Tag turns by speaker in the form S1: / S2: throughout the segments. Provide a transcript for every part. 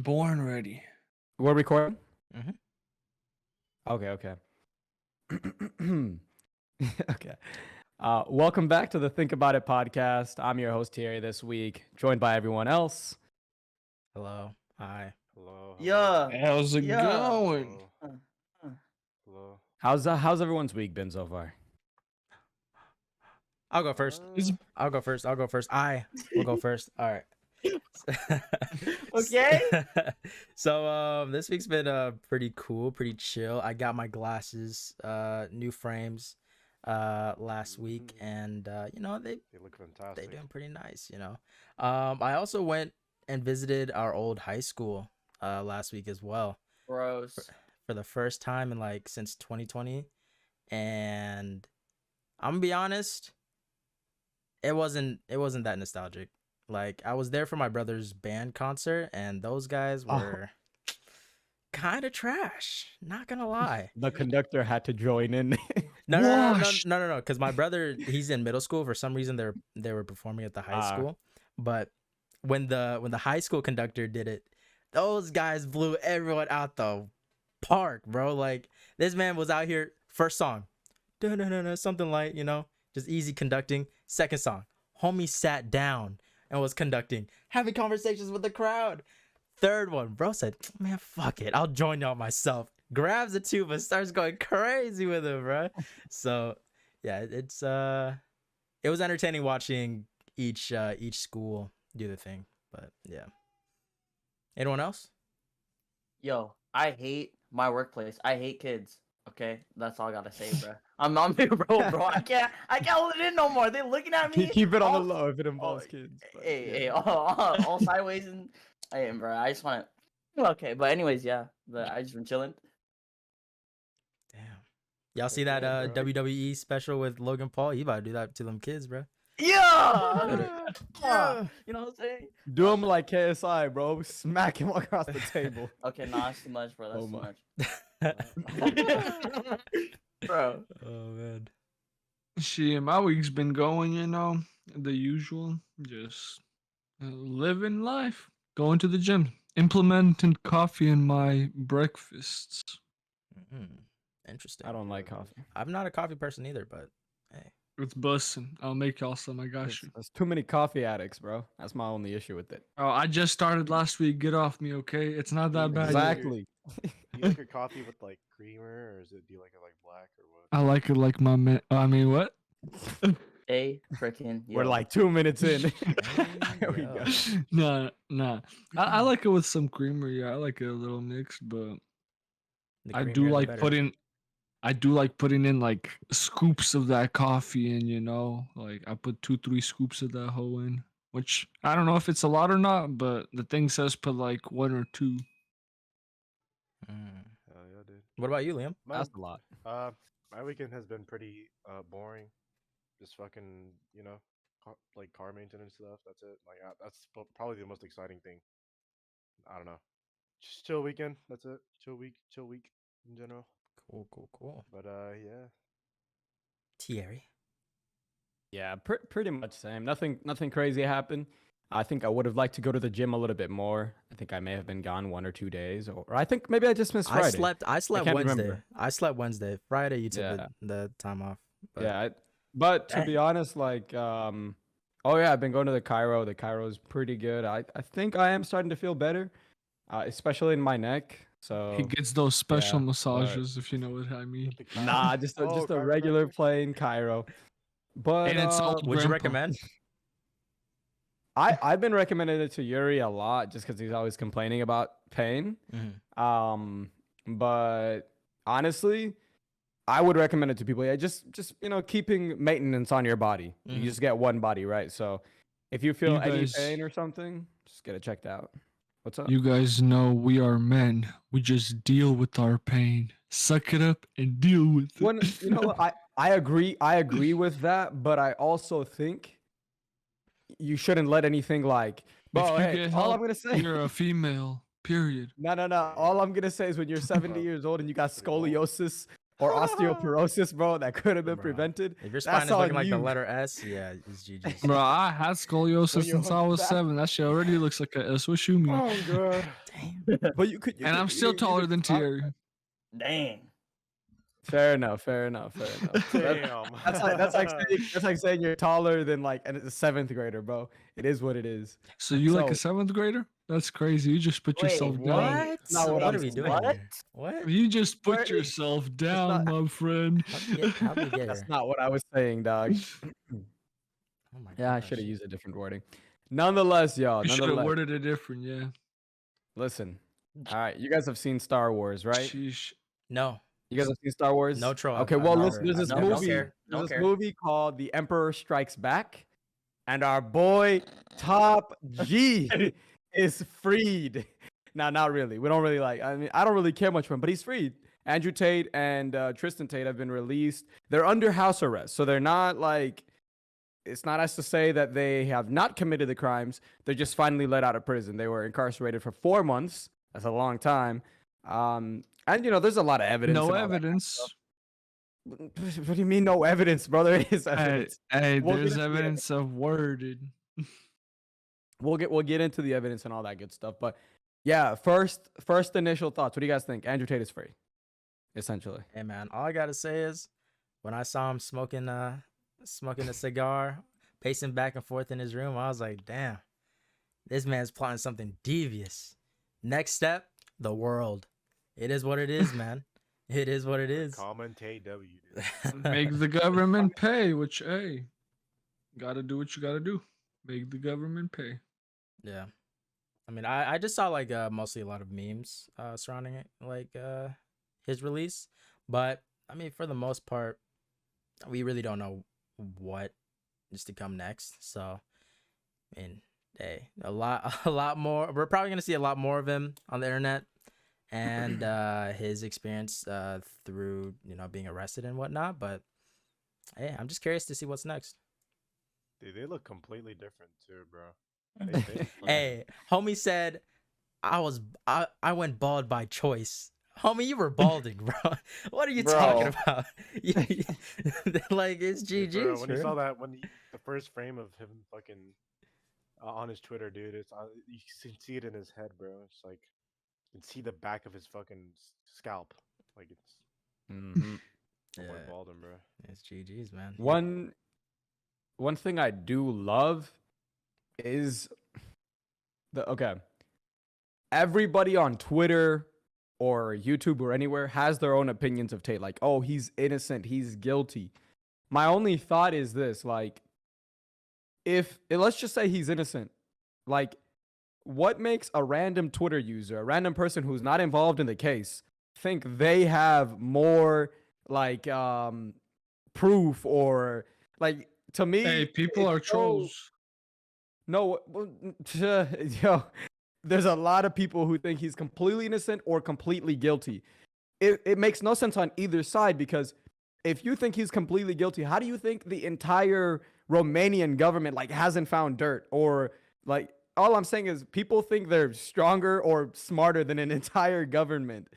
S1: born ready.
S2: We're recording?
S3: Mhm.
S2: Okay. Okay. Welcome back to the Think About It podcast. I'm your host, Thierry, this week, joined by everyone else.
S3: Hello. Hi.
S4: Hello.
S1: Yeah.
S4: Hello.
S1: How's it going?
S4: Hello.
S2: How's everyone's week been so far?
S3: I'll go first. I'll go first. I will go first. All right.
S1: Okay.
S3: So this week's been pretty cool, pretty chill. I got my glasses, new frames last week, and
S4: They look
S3: they're
S4: fantastic.
S3: doing pretty nice, I also went and visited our old high school last week as well.
S1: Gross.
S3: For the first time in since 2020, and I'm gonna be honest, it wasn't that nostalgic. I was there for my brother's band concert, and those guys were kind of trash, not gonna lie.
S2: The conductor had to join in.
S3: No, because my brother, he's in middle school. For some reason they were performing at the high school, but when the high school conductor did it, those guys blew everyone out the park, bro. This man was out here, first song, something like, just easy conducting. Second song, homie sat down and was conducting, having conversations with the crowd. Third one, bro said, man, fuck it, I'll join y'all myself. Grabs the tuba, starts going crazy with it, bro. So yeah, it was entertaining watching each school do the thing. But yeah. Anyone else?
S1: Yo, I hate my workplace. I hate kids. Okay, that's all I gotta say, bro. I'm bro. I can't hold it in no more. They looking at me.
S2: Keep it on the
S1: all-
S2: low if it involves kids. but
S1: Hey,
S2: yeah.
S1: all sideways and hey, bro. I just want to. Okay, but anyways, yeah. I just been chilling.
S3: Damn. Y'all see that
S4: Yeah, bro.
S3: WWE special with Logan Paul? He about to do that to them kids, bro.
S1: Yeah.
S3: Yeah.
S1: You know what I'm saying?
S2: Do him like KSI, bro. Smack him across the table.
S1: Okay, nah, that's too much, bro. That's
S2: Oh
S1: too
S2: my.
S1: much. Bro.
S3: Oh man.
S5: Shit, my week's been going, the usual, just living life, going to the gym, implementing coffee in my breakfasts.
S3: Interesting.
S2: I don't like coffee.
S3: I'm not a coffee person either, but hey.
S5: It's bussin'. I'll make y'all some. I got you.
S2: There's too many coffee addicts, bro. That's my only issue with it.
S5: Oh, I just started last week. Get off me, okay? It's not that bad.
S2: Exactly.
S4: Do you like your coffee with creamer, or do you like it black or what?
S5: I like it like my man. I mean, what?
S1: Freaking.
S2: We're like 2 minutes in. Here we
S3: Yo.
S2: go.
S5: Nah. I like it with some creamer. Yeah, I like it a little mixed, but
S3: The
S5: I
S3: creamier,
S5: do
S3: the
S5: like
S3: better.
S5: putting in scoops of that coffee in, I put 2-3 scoops of that hoe in, which I don't know if it's a lot or not, but the thing says put 1 or 2.
S4: Hell yeah, dude.
S3: What about you, Liam?
S2: That's a lot.
S4: My weekend has been pretty boring. Just fucking, car maintenance stuff. That's it. That's probably the most exciting thing. I don't know. Just chill weekend. That's it. Chill week in general.
S3: Cool.
S4: But yeah.
S3: Thierry.
S2: Yeah, pretty much same. Nothing crazy happened. I think I would have liked to go to the gym a little bit more. I think I may have been gone 1 or 2 days, or I think maybe I just missed Friday.
S3: I slept
S2: can't
S3: Wednesday.
S2: remember.
S3: I slept Wednesday. Friday you took
S2: Yeah.
S3: the time off. But
S2: Yeah, but to be honest, oh yeah, I've been going to the Cairo. The Cairo is pretty good. I think I am starting to feel better, especially in my neck. So
S5: He gets those special
S2: yeah,
S5: massages, if you know what I mean.
S2: nah, just a regular plain Cairo. But
S5: And it's all
S3: would you
S5: grandpa.
S3: recommend?
S2: I've been recommending it to Yuri a lot just because he's always complaining about pain. But honestly, I would recommend it to people. Yeah, just keeping maintenance on your body. You just get one body, right? So if you feel any pain or something, just get it checked out. What's up?
S5: You guys know we are men. We just deal with our pain. Suck it up and deal with it.
S2: When I agree with that, but I also think you shouldn't let anything
S5: If you
S2: all
S5: get help,
S2: I'm gonna say,
S5: you're a female. Period.
S2: no. All I'm gonna say is when you're 70 years old and you got scoliosis, or osteoporosis, bro, that could have been
S3: Bro,
S2: prevented.
S3: If your spine is
S2: on
S3: looking like the
S2: you.
S3: letter S, yeah, it's GG's.
S5: Bro, I had scoliosis
S2: you're
S5: since I was
S2: fat.
S5: 7. That shit already looks like a S. What you mean?
S4: Oh god.
S3: Damn.
S2: But you could,
S5: And I'm still taller than Thierry.
S1: Dang.
S2: Fair enough. That-
S4: Damn.
S2: that's like saying you're taller than like a 7th grader, bro. It is what it is.
S5: So you like a
S2: So-
S5: 7th grader? That's crazy. You just put
S1: Wait,
S5: yourself
S1: what?
S5: down.
S2: Not what
S3: What
S2: I'm
S3: are we
S2: saying.
S3: doing
S1: What?
S3: here? What?
S5: You just put
S2: Where-
S5: yourself down, my friend.
S3: How'd we get
S2: That's
S3: here?
S2: not what I was saying, dog.
S3: Oh my
S2: Yeah, I
S3: gosh.
S2: should have used a different wording. Nonetheless, y'all.
S5: You should have
S2: Nonetheless,
S5: worded it different, yeah.
S2: listen. All right, you guys have seen Star Wars, right?
S5: Sheesh.
S3: No.
S2: You guys have seen Star Wars?
S3: No troll.
S2: Okay,
S3: I've
S2: well,
S3: never-
S2: listen, there's
S3: I've
S2: this
S3: never-
S1: don't
S2: movie.
S1: care,
S2: There's
S1: don't
S2: this
S1: care.
S2: movie called The Emperor Strikes Back, and our boy Top G is freed. Now, not really. We don't really like. I mean, I don't really care much for him, but he's freed. Andrew Tate and Tristan Tate have been released. They're under house arrest, so they're not like. It's not as to say that they have not committed the crimes. They're just finally let out of prison. They were incarcerated for 4 months. That's a long time. And there's a lot of evidence.
S5: No
S2: and all that.
S5: evidence.
S2: What do you mean no evidence, brother? There is
S5: Hey,
S2: evidence.
S5: hey,
S2: We'll get
S5: there's
S2: into the
S5: evidence of worded.
S2: We'll get into the evidence and all that good stuff. But yeah, first initial thoughts. What do you guys think? Andrew Tate is free, essentially.
S3: Hey man, all I gotta say is, when I saw him smoking a cigar, pacing back and forth in his room, I was like, damn, this man's plotting something devious. Next step, the world. It is what it is, man. It is what it is.
S4: Commentate W.
S5: Make the government pay, which, hey, gotta do what you gotta do. Make the government pay.
S3: Yeah. I mean, I just saw like mostly a lot of memes surrounding it, like his release. But I mean, for the most part, we really don't know what is to come next. So, I mean, hey, a lot more. We're probably gonna see a lot more of him on the internet and his experience through being arrested and whatnot. But hey, I'm just curious to see what's next.
S4: Dude, they look completely different too, bro. They
S3: Hey, homie said I went bald by choice. Homie, you were balding, bro. What are you talking about? Like, it's GG's.
S4: Bro, when you saw that, the first frame of him fucking on his Twitter, dude, it's you can see it in his head, bro. It's like you can see the back of his fucking scalp, like it's
S3: Yeah,
S4: balding, bro.
S3: it's GG's, man.
S2: One thing I do love is everybody on Twitter or YouTube or anywhere has their own opinions of Tate. Like, oh, he's innocent, he's guilty. My only thought is this, like, let's just say he's innocent, like, what makes a random Twitter user, a random person who's not involved in the case, think they have more like proof or like, to me,
S5: Hey, people are trolls.
S2: No, yo, there's a lot of people who think he's completely innocent or completely guilty. It makes no sense on either side, because if you think he's completely guilty, how do you think the entire Romanian government like hasn't found dirt? Or like, all I'm saying is people think they're stronger or smarter than an entire government.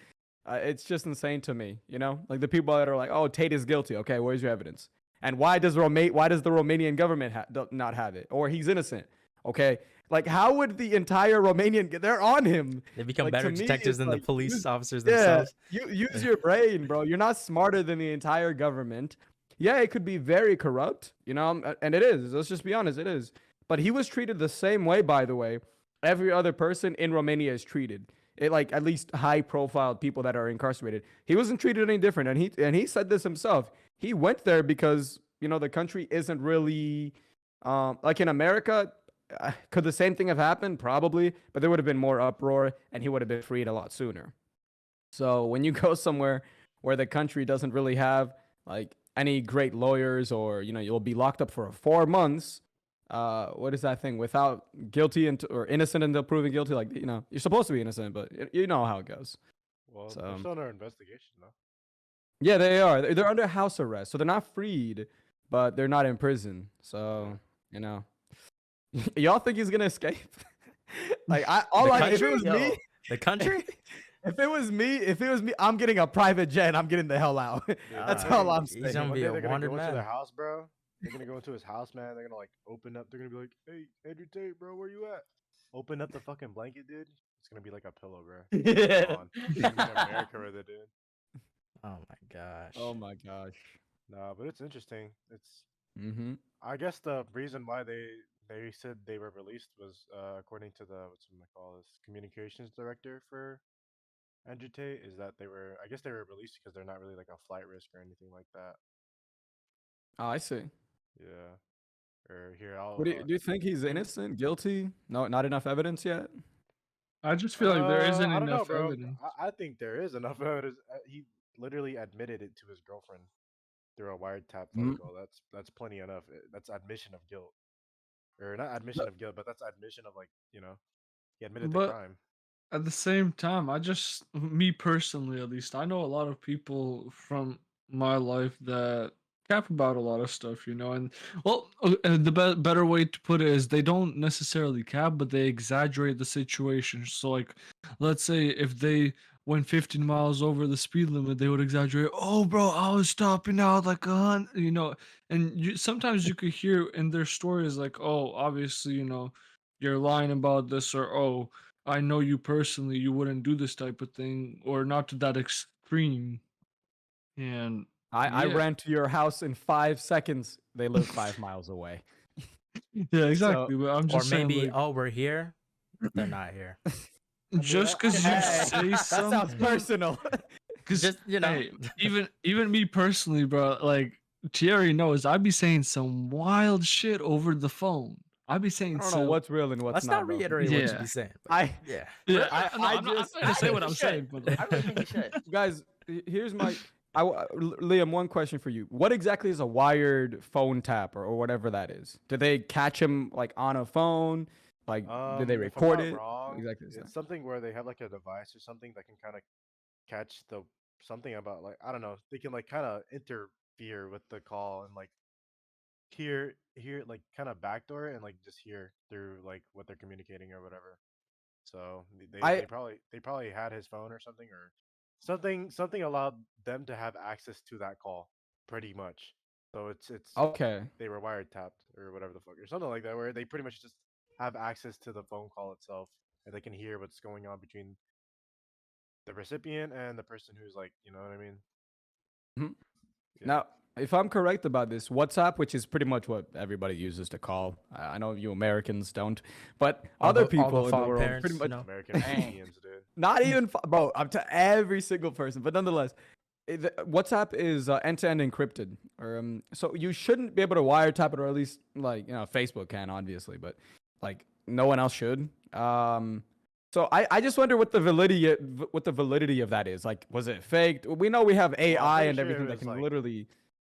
S2: It's just insane to me, like the people that are like, oh, Tate is guilty. Okay, where's your evidence? And why does the Romanian government not have it? Or he's innocent. Okay, like, how would the entire they're on him.
S3: They become
S2: Like,
S3: better
S2: to me,
S3: detectives
S2: it's
S3: than
S2: like,
S3: the police officers
S2: Yeah,
S3: themselves.
S2: use your brain, bro. You're not smarter than the entire government. Yeah, it could be very corrupt, and it is. Let's just be honest, it is. But he was treated the same way, by the way, every other person in Romania is treated. It, like, at least high-profile people that are incarcerated. He wasn't treated any different, and he said this himself. He went there because the country isn't really like in America. Could the same thing have happened? Probably, but there would have been more uproar, and he would have been freed a lot sooner. So when you go somewhere where the country doesn't really have like any great lawyers, or you'll be locked up for 4 months. What is that thing? Without guilty or innocent until proven guilty. Like, you're supposed to be innocent, but you know how it goes.
S4: Well,
S2: So,
S4: they're still under investigation, though.
S2: Yeah, they are. They're under house arrest, so they're not freed, but they're not in prison. So, y'all think he's gonna escape? Like, if it was me,
S3: The country?
S2: If it was me, I'm getting a private jet. And I'm getting the hell out. That's all I'm saying.
S3: He's gonna
S4: One
S3: be
S4: day
S3: a
S4: they're gonna
S3: wanted
S4: go into their
S3: man.
S4: house, bro. They're gonna go into his house, man. They're gonna like open up. They're gonna be like, "Hey, Andrew Tate, bro, where you at?" Open up the fucking blanket, dude. It's gonna be like a pillow, bro. On. It's gonna be in America with it, dude.
S3: Oh my gosh.
S2: Oh my gosh.
S4: Nah, but it's interesting. It's
S2: Mm-hmm.
S4: I guess the reason why they said they were released was according to the what's it call this communications director for Andrew Tate is that I guess they were released because they're not really like a flight risk or anything like that.
S2: Oh, I see.
S4: Yeah. Or here I'll
S2: What do you think he's innocent, guilty? No, not enough evidence yet.
S5: I just feel like there isn't
S4: I don't know,
S5: enough
S4: bro.
S5: evidence.
S4: I think there is enough evidence. He literally admitted it to his girlfriend through a wiretap phone
S2: Mm.
S4: call. That's plenty enough. That's admission of guilt, or not admission of guilt, but that's admission of like he admitted the
S5: But
S4: crime.
S5: at the same time, me personally at least, I know a lot of people from my life that cap about a lot of stuff, and well, the better way to put it is they don't necessarily cap, but they exaggerate the situation. So, like, let's say if they went 15 miles over the speed limit, they would exaggerate. Oh, bro, I was stopping out like 100, and sometimes you could hear in their stories like, oh, obviously, you're lying about this, or oh, I know you personally, you wouldn't do this type of thing, or not to that extreme. And
S2: I
S5: yeah,
S2: ran to your house in 5 seconds. They live 5 miles away.
S5: yeah, exactly. But I'm
S3: Or
S5: just saying,
S3: maybe,
S5: like,
S3: oh, we're here. They're not here.
S5: just because you
S2: Hey,
S5: say
S2: that sounds
S5: something,
S2: personal.
S5: because
S3: Just,
S5: hey, even me personally, bro, like Thierry knows, I be saying some wild shit over the phone. I be
S2: I
S5: saying
S2: don't know
S5: some,
S2: what's real and what's
S3: let's
S2: not,
S3: not
S2: bro.
S3: reiterate what you
S5: yeah,
S3: be saying. But
S2: I
S3: yeah.
S5: yeah.
S2: I
S5: No, I'm not
S2: just
S5: gonna say what
S1: think
S5: I'm
S1: you
S5: saying,
S1: should.
S5: but
S1: I really think you should.
S2: guys, here's my Liam, one question for you. What exactly is a wired phone tap or whatever that is? Did they catch him like on a phone? Like, did they
S4: If I'm
S2: record
S4: not
S2: it?
S4: wrong,
S2: Exactly. Is that?
S4: it's something where they have like a device or something that can kind of catch the something about like I don't know. They can like kind of interfere with the call and like hear like kind of backdoor it and like just hear through like what they're communicating or whatever. So
S2: I
S4: they probably had his phone or something or something allowed them to have access to that call pretty much. So it's
S2: okay.
S4: they were wiretapped or whatever the fuck or something like that where they pretty much just have access to the phone call itself and they can hear what's going on between the recipient and the person who's like you know what I mean.
S2: Mhm.
S4: Yeah.
S2: Now, if I'm correct about this, WhatsApp, which is pretty much what everybody uses to call, I know you Americans don't, but other people in the world pretty much
S4: American
S1: Dang.
S4: Indians, dude.
S2: not even bro. I'm to every single person, but nonetheless, WhatsApp is end-to-end encrypted, or so you shouldn't be able to wiretap it, or at least like Facebook can obviously, but like no one else should. So I just wonder what the validity of that is. Like, was it faked? We know we have
S4: Well, I'm
S2: AI
S4: pretty
S2: and
S4: sure
S2: everything
S4: it
S2: that
S4: was
S2: can
S4: like
S2: literally.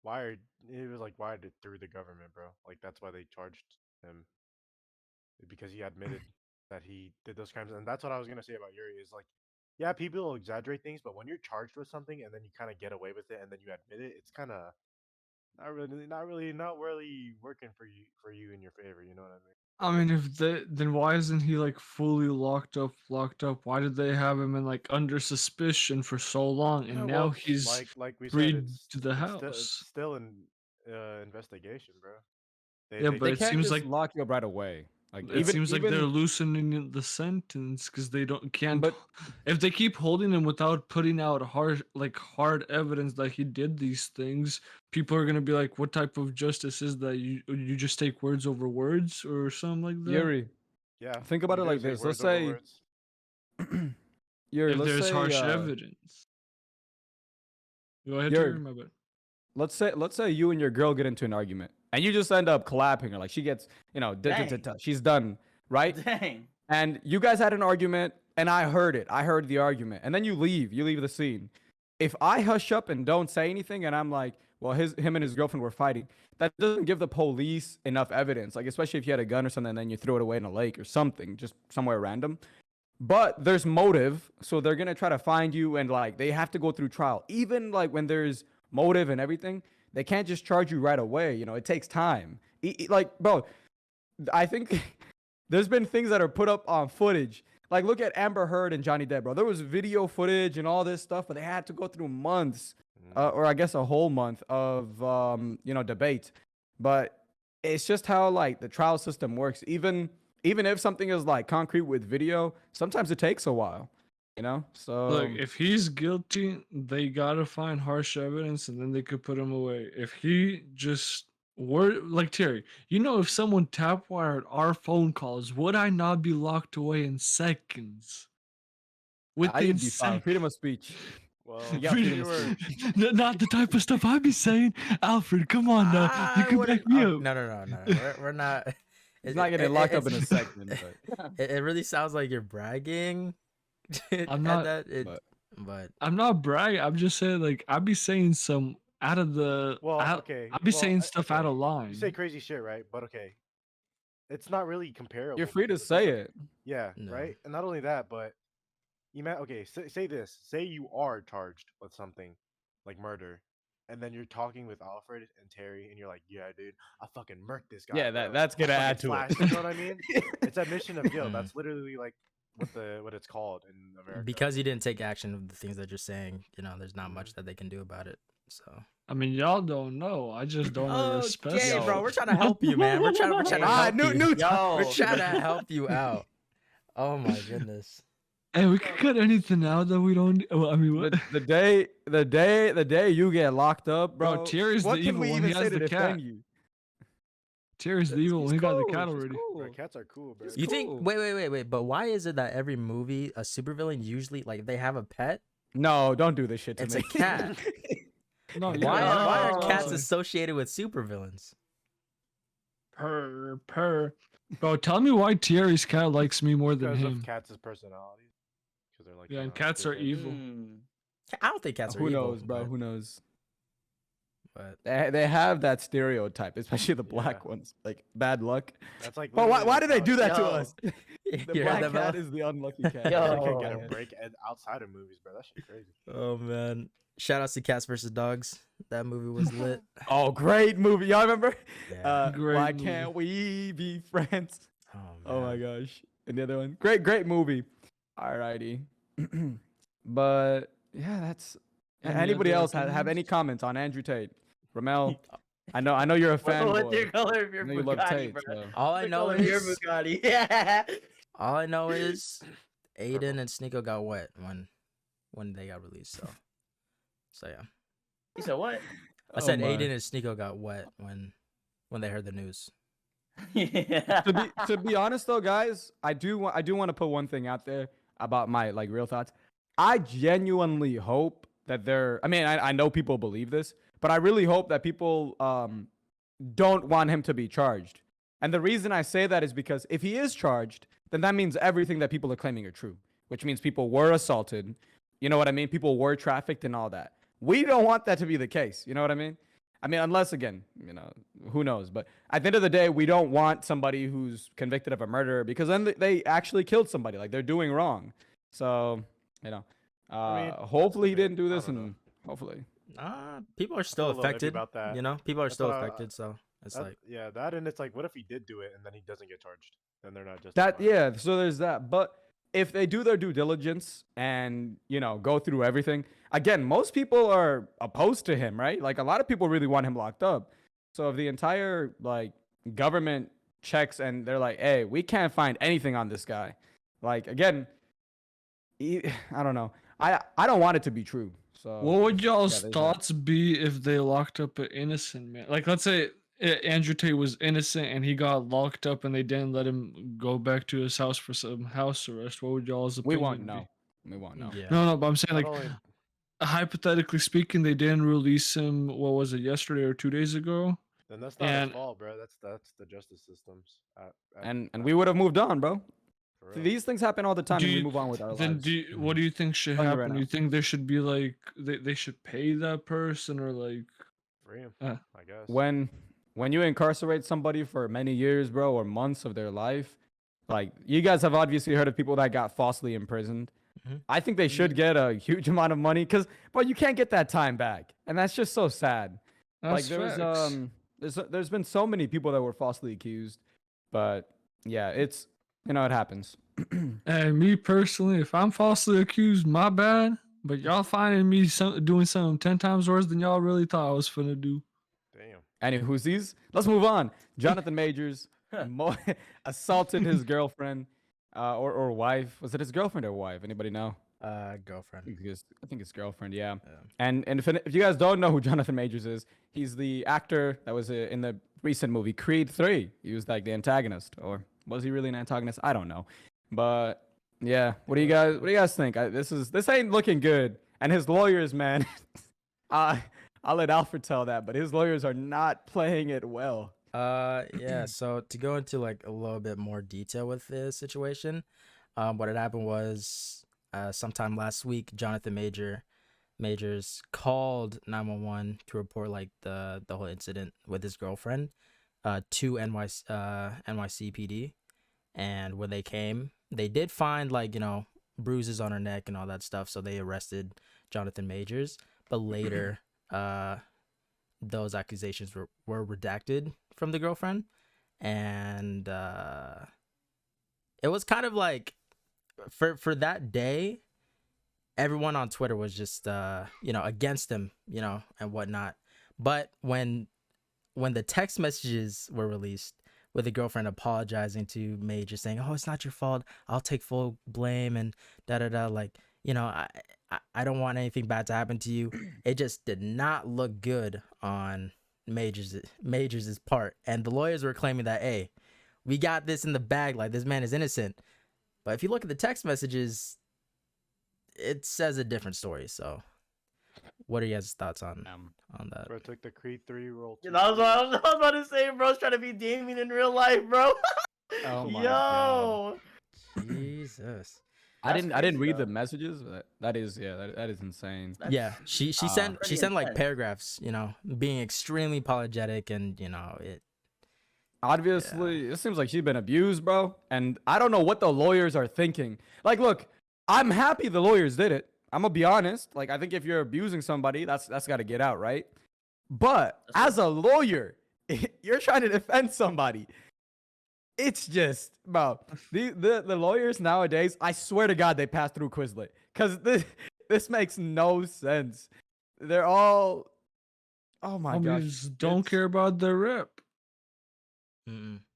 S4: wired. It was like wired it through the government, bro. Like that's why they charged him because he admitted that he did those crimes. And that's what I was gonna say about Yuri is like, yeah, people will exaggerate things, but when you're charged with something and then you kind of get away with it and then you admit it, it's kind of not really working for you in your favor. You know what I mean?
S5: I mean, then why isn't he like fully locked up? Locked up? Why did they have him in like under suspicion for so long,
S4: Yeah,
S5: and now
S4: well,
S5: he's
S4: like we said,
S5: freed to the
S4: it's
S5: house?
S4: still in investigation, bro.
S5: Yeah,
S4: They
S5: but
S2: They
S5: it
S2: can't
S5: seems
S2: just
S5: like
S2: lock you up right away. Like
S5: it
S2: even
S5: seems like they're
S2: even
S5: loosening the sentence because they can't.
S2: but
S5: If they keep holding him without putting out hard evidence that he did these things, people are gonna be like, "What type of justice is that? You just take words over words or something like that?"
S2: Yuri,
S4: yeah,
S2: think about
S4: you
S2: it
S4: do
S2: like
S4: say
S2: this. Let's
S4: words over
S2: say
S4: words.
S2: Yuri,
S5: If
S2: let's
S5: there's
S2: say
S5: harsh evidence, go ahead,
S2: Yuri,
S5: Terry. My bad.
S2: let's say you and your girl get into an argument and you just end up clapping her. Like she gets,
S1: Dang.
S2: she's done, right?
S1: Dang.
S2: And you guys had an argument and I heard it. I heard the argument. And then you leave the scene. If I hush up and don't say anything and I'm like, well, him and his girlfriend were fighting, that doesn't give the police enough evidence. Like especially if you had a gun or something and then you threw it away in a lake or something, just somewhere random. But there's motive, so they're gonna try to find you, and like they have to go through trial. Even like when there's motive and everything, they can't just charge you right away. It takes time. Like, bro, I think there's been things that are put up on footage. Like, look at Amber Heard and Johnny Depp, bro. There was video footage and all this stuff, but they had to go through months, or I guess a whole month of, debate. But it's just how like the trial system works. Even if something is like concrete with video, sometimes it takes a while, So
S5: Look, if he's guilty, they gotta find harsh evidence, and then they could put him away. If he just were like Terry, if someone tap wired our phone calls, would I not be locked away in seconds? Within
S2: I'd be fine. Freedom of speech.
S4: Well,
S2: You got freedom of speech.
S5: Not the type of stuff I'd be saying. Alfred, come on now. You can back me up.
S3: No. We're not.
S2: He's not getting locked up in a second. But.
S3: It really sounds like you're bragging.
S5: I'm not.
S3: But
S5: I'm not bragging. I'm just saying, like, I'd be saying some out of the.
S4: okay.
S5: I'd be saying stuff out of line.
S4: You say crazy shit, right? But okay, it's not really comparable.
S2: You're free to say it.
S4: Yeah,
S3: No.
S4: right. And not only that, but say this. Say you are charged with something like murder, and then you're talking with Alfred and Terry, and you're like, "Yeah, dude, I fucking murked this guy."
S2: Yeah,
S4: bro.
S2: that's gonna
S4: I
S2: add to
S4: fucking
S2: it.
S4: flashed," You know what I mean? It's admission of guilt. That's literally like what it's called in America.
S3: because you didn't take action of the things that you're saying, there's not much that they can do about it. So.
S5: I mean, y'all don't know. I just don't know respect.
S3: Okay,
S2: Yo.
S3: bro, we're trying to help you, man. We're trying to help you. We're trying to help you out. Oh my goodness.
S5: Hey, we can cut anything out that we don't. Well, I mean, what?
S2: The day you get locked up, bro.
S5: Terry's the
S2: what can
S5: evil
S2: we
S5: one.
S2: even
S5: He
S2: say
S5: has
S2: to
S5: the cat.
S2: defend you?
S5: Terry's the evil one. He got the cat
S2: She's
S5: already.
S2: cool.
S4: Bro, cats are cool, bro.
S3: You
S2: cool.
S3: think? Wait. But why is it that every movie, a supervillain usually like they have a pet?
S2: No, don't do this shit to
S3: It's
S2: me.
S3: a cat.
S5: No,
S3: Why are
S2: No.
S3: cats associated with supervillains?
S5: Purr. Bro, tell me why Terry's cat likes me more than
S4: Because
S5: him.
S4: of cats' personalities. Because they're like.
S5: Yeah, and cats are
S4: stupid.
S5: evil.
S3: I don't think cats are
S2: Who
S3: evil.
S2: knows, bro? Who knows?
S3: But
S2: They have that stereotype, especially the black
S4: Yeah.
S2: ones, like bad luck.
S4: That's like.
S2: But why
S4: literally
S2: do they
S4: how
S2: do
S4: it
S2: that to
S1: Yo.
S2: us? The
S3: You heard
S2: black
S3: that,
S2: cat
S3: Bella?
S2: is the unlucky cat.
S1: Yo.
S4: They can get a break outside of movies, bro. That shit crazy.
S3: Oh man! Shout outs to Cats versus Dogs. That movie was lit.
S2: Oh, great movie! Y'all remember?
S3: Yeah.
S5: Great
S2: Why
S5: movie.
S2: can't we be friends?
S3: Oh,
S2: Oh my
S3: man.
S2: gosh! And the other one, great movie. Alrighty, but yeah, that's.
S5: Any
S2: Anybody
S5: other
S2: else have
S5: opinions?
S2: any comments on Andrew Tate? Ramel, I know you're a fan.
S1: What's your color of
S2: I
S1: your
S2: know you love
S1: Bugatti,
S2: Tate.
S1: bro?
S2: So.
S3: All I
S1: The
S3: know
S1: color of your
S3: is
S1: Bugatti. Yeah.
S3: all I know is Aiden and Sneeko got wet when they got released. So yeah.
S1: You said what?
S3: I said
S2: my.
S3: Aiden and Sneeko got wet when they heard the news.
S1: Yeah.
S2: to be honest though, guys, I do want to put one thing out there about my like real thoughts. I genuinely hope that I know people believe this, but I really hope that people don't want him to be charged. And the reason I say that is because if he is charged, then that means everything that people are claiming are true, which means people were assaulted. You know what I mean? People were trafficked and all that. We don't want that to be the case. You know what I mean? I mean, unless, again, who knows? But at the end of the day, we don't want somebody who's convicted of a murder because then they actually killed somebody. Like, they're doing wrong. So,
S4: I mean,
S2: hopefully he didn't do
S4: I
S2: this,
S4: don't know.
S2: and hopefully.
S3: People are
S4: feel
S3: still
S4: a little iffy
S3: affected.
S4: about that.
S3: People are
S4: That's
S3: still
S4: what
S3: affected. So it's like
S4: Yeah, that and it's like, what if he did do it and then he doesn't get charged? Then they're not just
S2: So there's that. But if they do their due diligence and, go through everything, again, most people are opposed to him, right? Like, a lot of people really want him locked up. So if the entire, like, government checks and they're like, hey, we can't find anything on this guy. Like, again, I don't know. I don't want it to be true. So
S5: What would y'all's
S2: there's that.
S5: thoughts be if they locked up an innocent man? Like, let's say Andrew Tate was innocent and he got locked up and they didn't let him go back to his house for some house arrest. What would y'all's
S2: We
S5: opinion
S2: won't
S5: be?
S2: know. We won't know.
S3: yeah.
S5: No, but I'm saying,
S4: Not
S5: like,
S4: only-
S5: hypothetically speaking, they didn't release him. What was it, yesterday or 2 days ago?
S4: then that's not
S5: and-
S4: his fault, bro. That's the justice systems.
S2: And we would have moved on, bro.
S4: For real.
S2: These things happen all the time,
S5: Do
S2: and we
S5: you-
S2: move on with our
S5: Then
S2: lives.
S5: what do you think should
S2: Telling you right
S5: happen?
S2: now.
S5: You think there should be like they should pay that person or like
S4: Free him,
S5: Uh,
S4: I guess.
S2: When you incarcerate somebody for many years, bro, or months of their life, like, you guys have obviously heard of people that got falsely imprisoned.
S3: Mhm.
S2: I think they should get a huge amount of money because, but you can't get that time back, and that's just so sad. Like,
S5: that's
S2: there's been so many people that were falsely accused, but yeah, it's it happens.
S5: And me personally, if I'm falsely accused, my bad. But y'all finding me doing something 10 times worse than y'all really thought I was finna do.
S4: Damn.
S2: Anywho's these? Let's move on. Jonathon Majors assaulted his girlfriend or wife. Was it his girlfriend or wife? Anybody know?
S3: Girlfriend.
S2: I think his girlfriend, yeah. And if you guys don't know who Jonathon Majors is, he's the actor that was in the recent movie Creed 3. He was like the antagonist, or was he really an antagonist? I don't know. But yeah, what do you guys think? This ain't looking good. And his lawyers, man, I'll let Alfred tell that, but his lawyers are not playing it well.
S3: Yeah. So to go into like a little bit more detail with this situation, what had happened was sometime last week, Jonathon Majors called 911 to report like the whole incident with his girlfriend to NYCPD, and when they came, they did find like bruises on her neck and all that stuff, so they arrested Jonathon Majors. But later, those accusations were redacted from the girlfriend, and it was kind of like for that day, everyone on Twitter was just against him, and whatnot. But when the text messages were released with the girlfriend apologizing to Major, saying, "Oh, it's not your fault. I'll take full blame," and da da da, like, I don't want anything bad to happen to you. It just did not look good on Majors's part, and the lawyers were claiming that, hey, we got this in the bag, like this man is innocent. But if you look at the text messages, it says a different story. So, what are you guys' thoughts on that?
S4: Bro took the Creed 3 role.
S1: Yeah, that was what I was about to say, bro's trying to be Damien in real life, bro.
S2: Oh my
S1: God.
S3: Jesus.
S2: I didn't read
S1: though.
S2: the messages. But that is insane.
S3: Yeah, she sent
S1: pretty
S3: like
S1: intense.
S3: paragraphs, being extremely apologetic, and it.
S2: Obviously, it seems like she's been abused, bro. And I don't know what the lawyers are thinking. Like, look, I'm happy the lawyers did it. I'm gonna be honest. Like, I think if you're abusing somebody, that's got to get out, right? But as a lawyer, you're trying to defend somebody. It's just, bro. The lawyers nowadays, I swear to God, they pass through Quizlet, because this makes no sense. They're all, oh my gosh,
S5: don't care about their rep.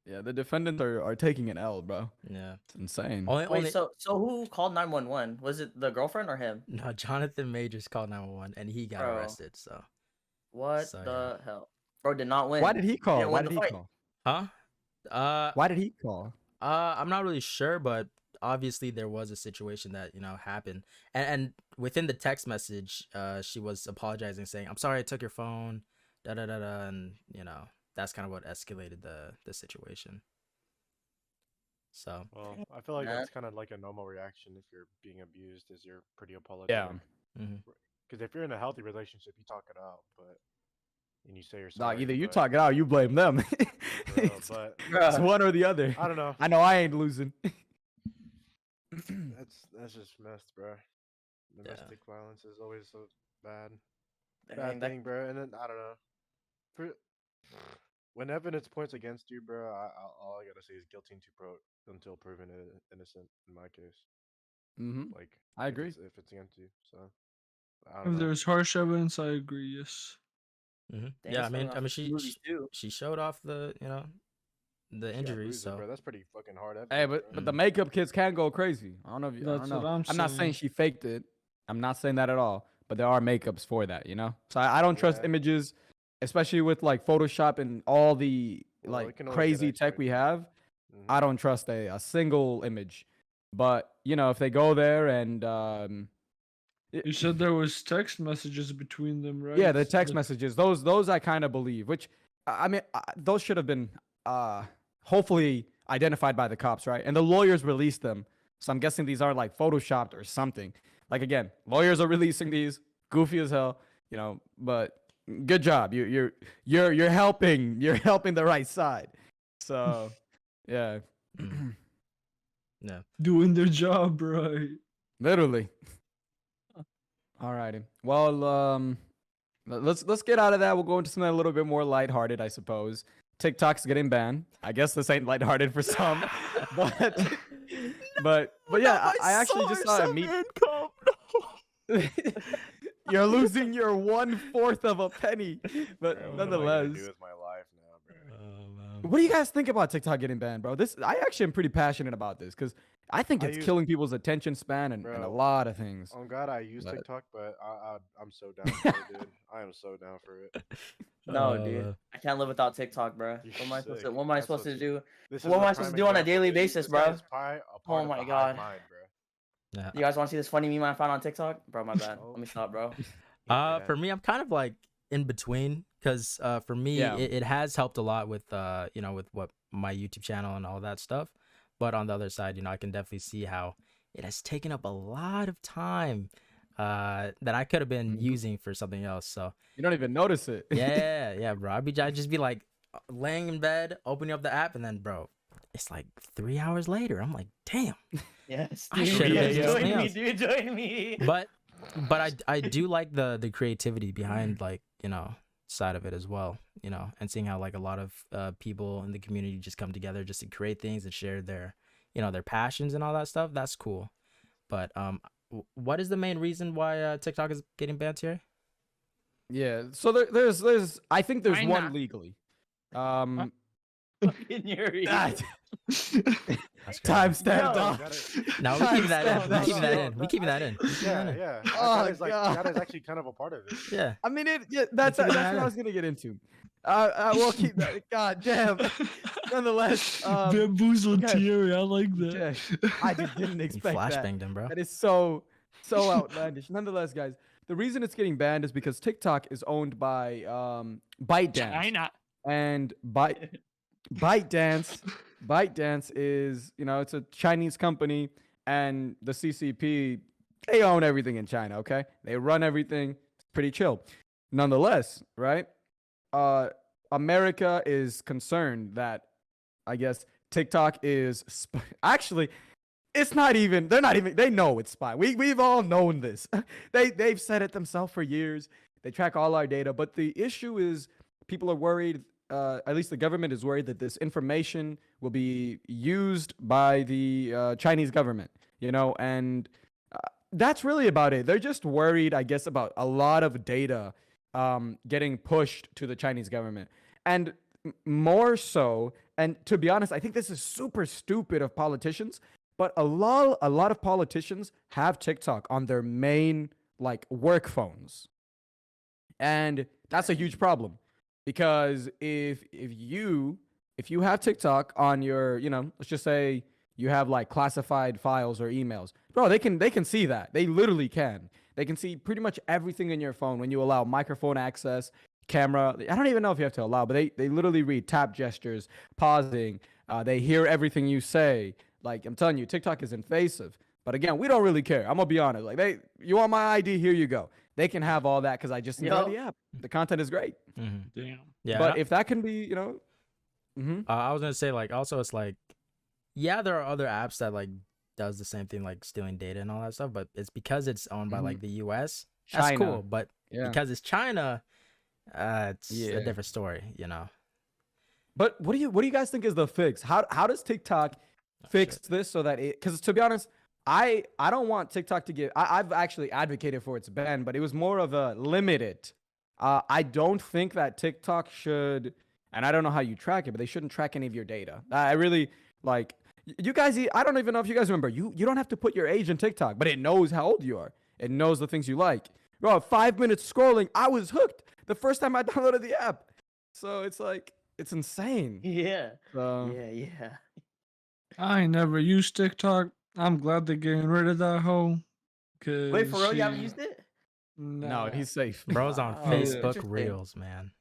S2: Yeah, the defendants are taking an L, bro.
S3: Yeah,
S2: it's insane.
S1: Wait, so who called 911? Was it the girlfriend or him?
S3: No, Jonathon Majors called 911 and he got arrested. So
S1: what the hell? Bro did not win.
S2: Why did he call?
S1: Why did he
S3: call? Huh?
S2: Why did he call?
S3: I'm not really sure, but obviously there was a situation that happened, and within the text message, she was apologizing, saying, "I'm sorry I took your phone," da da da da, and that's kind of what escalated the situation. So,
S4: well, I feel like that's kind of like a normal reaction if you're being abused, is you're pretty apologetic.
S2: Yeah.
S4: Because if you're in a healthy relationship, you talk it out, and you say you're sorry.
S2: Nah, either you talk it out, or you blame them. It's one or the other.
S4: I don't know.
S2: I know I ain't losing.
S4: That's just messed, bro. Domestic violence is always so bad thing, bro. And then I don't know. When evidence points against you, bro, all I gotta say is guilty until proven innocent. In my case, like
S2: I agree.
S4: If it's against you, so I don't
S5: If
S4: know.
S5: there's harsh evidence, I agree. Yes.
S3: Yeah, I mean, she showed off the the injuries, so
S4: bro, that's pretty fucking hard.
S2: Hey, but the makeup kids can go crazy. I don't know if you.
S5: That's what I'm
S2: not saying she faked it. I'm not saying that at all. But there are makeups for that, So I don't trust images, especially with like Photoshop and all the crazy tech we have. I don't trust a single image. But if they go there and
S5: you said there was text messages between them, right?
S2: Yeah, the text messages. Those I kind of believe. Which I mean, those should have been hopefully identified by the cops, right? And the lawyers released them. So I'm guessing these are like photoshopped or something. Like, again, lawyers are releasing these, goofy as hell, but good job. You're helping the right side. So yeah.
S3: Yeah.
S5: Doing their job right.
S2: Literally. Alrighty. Well, let's get out of that. We'll go into something a little bit more lighthearted, I suppose. TikTok's getting banned. I guess this ain't lighthearted for some, but But yeah, I actually just saw a meme. You're losing your 1/4 of a penny, but
S4: Bro, what am I
S2: nonetheless.
S4: gonna do with my life now, bro?
S2: What do you guys think about TikTok getting banned, bro? I actually am pretty passionate about this because I think
S4: I
S2: it's
S4: use-
S2: killing people's attention span and a
S4: Bro,
S2: lot of things.
S4: On God, I use
S2: But-
S4: TikTok, but I'm so down for it, dude. I am so down for it.
S1: No, dude, I can't live without TikTok, bro.
S4: You're
S1: What am I supposed
S4: sick.
S1: to? What am I
S4: That's
S1: supposed to
S4: what's-
S1: do?
S4: This
S1: What
S4: is
S1: am
S4: a
S1: I supposed to
S4: prime
S1: do on a
S4: example,
S1: daily
S4: dude.
S1: basis,
S4: This guy
S1: bro?
S4: is probably a
S1: Oh
S4: part of
S1: my
S4: the hive
S1: God.
S4: mind, bro.
S3: Yeah.
S1: You guys want to see this funny meme I found on TikTok, bro? My bad.
S4: Oh.
S1: Let me stop, bro.
S4: Yeah.
S3: For me, I'm kind of like in between because for me,
S2: Yeah.
S3: it has helped a lot with with what my YouTube channel and all that stuff. But on the other side, I can definitely see how it has taken up a lot of time that I could have been using for something else. So
S2: You don't even notice it.
S3: yeah, bro. I'd just be like laying in bed, opening up the app, and then, bro, it's like 3 hours later. I'm like, damn.
S1: Yes,
S3: I
S1: dude.
S3: should've
S1: Yeah,
S3: been doing
S1: join
S3: something
S1: me,
S3: else.
S1: dude. Join me.
S3: But I do like the creativity behind side of it as well, and seeing how like a lot of people in the community just come together just to create things and share their their passions and all that stuff. That's cool. But what is the main reason why TikTok is getting banned here?
S2: Yeah. So there's I think there's
S5: Why
S2: one
S5: not?
S2: legally.
S1: In your
S2: That-
S3: That's crazy.
S2: Timestamp
S1: Yo.
S2: off.
S3: No, we keeping that in. We
S2: Timestamp
S3: keeping that in.
S4: No,
S3: We keeping that in.
S4: Yeah.
S2: Oh,
S4: That is like
S2: God.
S4: that is actually kind of a part of it.
S3: Yeah.
S2: I mean, that's
S3: keeping
S2: what
S3: that
S2: I
S3: in.
S2: was gonna get into. We'll keep that. God damn. Nonetheless,
S5: Bamboozled
S2: okay.
S5: Thierry, I like that.
S2: yeah, I just didn't
S3: You
S2: expect that.
S3: flashbanged him, bro.
S2: That is so outlandish. Nonetheless, guys, the reason it's getting banned is because TikTok is owned by ByteDance.
S5: China.
S2: And ByteDance is, it's a Chinese company, and the CCP, they own everything in China, okay? They run everything. It's pretty chill. Nonetheless, right? America is concerned that, I guess, TikTok is actually, they know it's spying. We've all known this. They've said it themselves for years. They track all our data, but the issue is people are worried, at least the government is worried, that this information will be used by the Chinese government, and that's really about it. They're just worried, I guess, about a lot of data getting pushed to the Chinese government. And more so, and to be honest, I think this is super stupid of politicians, but a lot of politicians have TikTok on their main work phones. And that's a huge problem, because if you have TikTok on your, let's just say you have classified files or emails, bro, they can see that. They literally can. They can see pretty much everything in your phone when you allow microphone access, camera. I don't even know if you have to allow, but they literally read tap gestures, pausing. They hear everything you say. I'm telling you, TikTok is invasive. But again, we don't really care. I'm gonna be honest. You want my ID? Here you go. They can have all that because I just enjoy the app. The content is great.
S3: Mm-hmm.
S5: Damn.
S3: Yeah.
S2: But if that can be,
S3: I was gonna say also it's yeah, there are other apps that does the same thing, stealing data and all that stuff, but it's because it's owned by the US. That's
S2: China.
S3: cool, but
S2: Yeah.
S3: because it's China, it's
S2: Yeah.
S3: a different story,
S2: But what do you guys think is the fix? How does TikTok fix this so that because to be honest, I don't want TikTok to get. I've actually advocated for its ban, but it was more of a limited. I don't think that TikTok should, and I don't know how you track it, but they shouldn't track any of your data. I really you guys. I don't even know if you guys remember. You don't have to put your age in TikTok, but it knows how old you are. It knows the things you like. Bro, 5 minutes scrolling, I was hooked the first time I downloaded the app. So it's insane.
S1: Yeah.
S2: So,
S1: Yeah.
S5: I ain't never used TikTok. I'm glad they're getting rid of that hoe.
S1: Wait, for real? You haven't used it?
S2: no, he's safe.
S3: Bro's on
S1: Oh,
S3: Facebook
S1: interesting.
S3: Reels, man.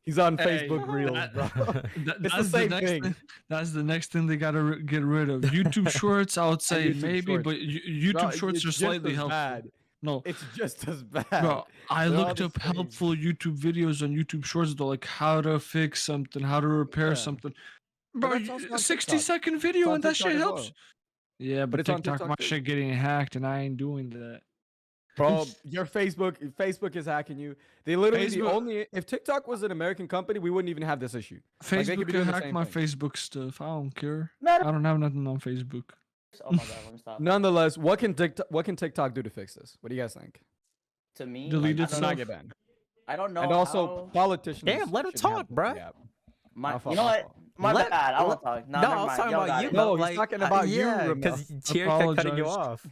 S2: He's on
S5: Hey,
S2: Facebook Reels,
S5: that-
S2: bro. It's the
S5: that's
S2: same
S5: next
S2: thing.
S5: That's the next thing they gotta get rid of. YouTube Shorts, I would say
S2: YouTube
S5: maybe,
S2: Shorts.
S5: but YouTube
S2: Bro,
S5: Shorts
S2: it's
S5: are
S2: just
S5: slightly
S2: as
S5: helpful.
S2: bad.
S5: No,
S2: It's just as bad.
S5: bro, I
S2: They're all
S5: looked
S2: the
S5: up
S2: same.
S5: helpful YouTube videos on YouTube Shorts, though, how to fix something, how to repair
S2: Yeah.
S5: something.
S2: But
S5: Bro,
S2: that's also on
S5: 60-second
S2: It's
S5: video
S2: on
S5: and that
S2: TikTok
S5: shit
S2: as
S5: helps.
S2: well.
S5: Yeah, but
S2: it's on
S5: TikTok,
S2: TikTok
S5: my
S2: too.
S5: shit getting hacked, and I ain't doing that.
S2: Bro, your Facebook is hacking you. They literally the
S5: Facebook-
S2: only if TikTok was an American company, we wouldn't even have this issue. They could
S5: Facebook
S2: be
S5: can
S2: doing the
S5: hack
S2: same
S5: my
S2: thing.
S5: Facebook stuff. I don't care.
S1: Matter-
S5: I don't have nothing on Facebook.
S1: Oh my god, let me stop.
S2: Nonetheless, what can TikTok do to fix this? What do you guys think?
S1: To me,
S5: Delete
S1: I
S5: it
S1: don't
S2: To not
S1: know.
S2: get banned.
S1: I don't know
S2: And also,
S1: how.
S2: politicians.
S3: Damn, let him
S2: shouldn't have
S3: talk,
S2: the
S3: bruh.
S2: app.
S1: My,
S2: My fault,
S1: you know
S2: my
S1: what?
S2: fault.
S1: My
S3: Let-
S1: bad. I
S3: let-
S1: won't talk. No,
S3: No,
S1: never
S3: I was
S1: mind.
S3: talking
S1: Y'all
S3: about
S1: got
S3: you,
S1: it.
S2: No,
S3: but
S2: he's
S3: like,
S2: talking about you,
S3: yeah,
S2: Ramel.
S3: because Tier kept cutting you
S5: Apologize.
S3: off.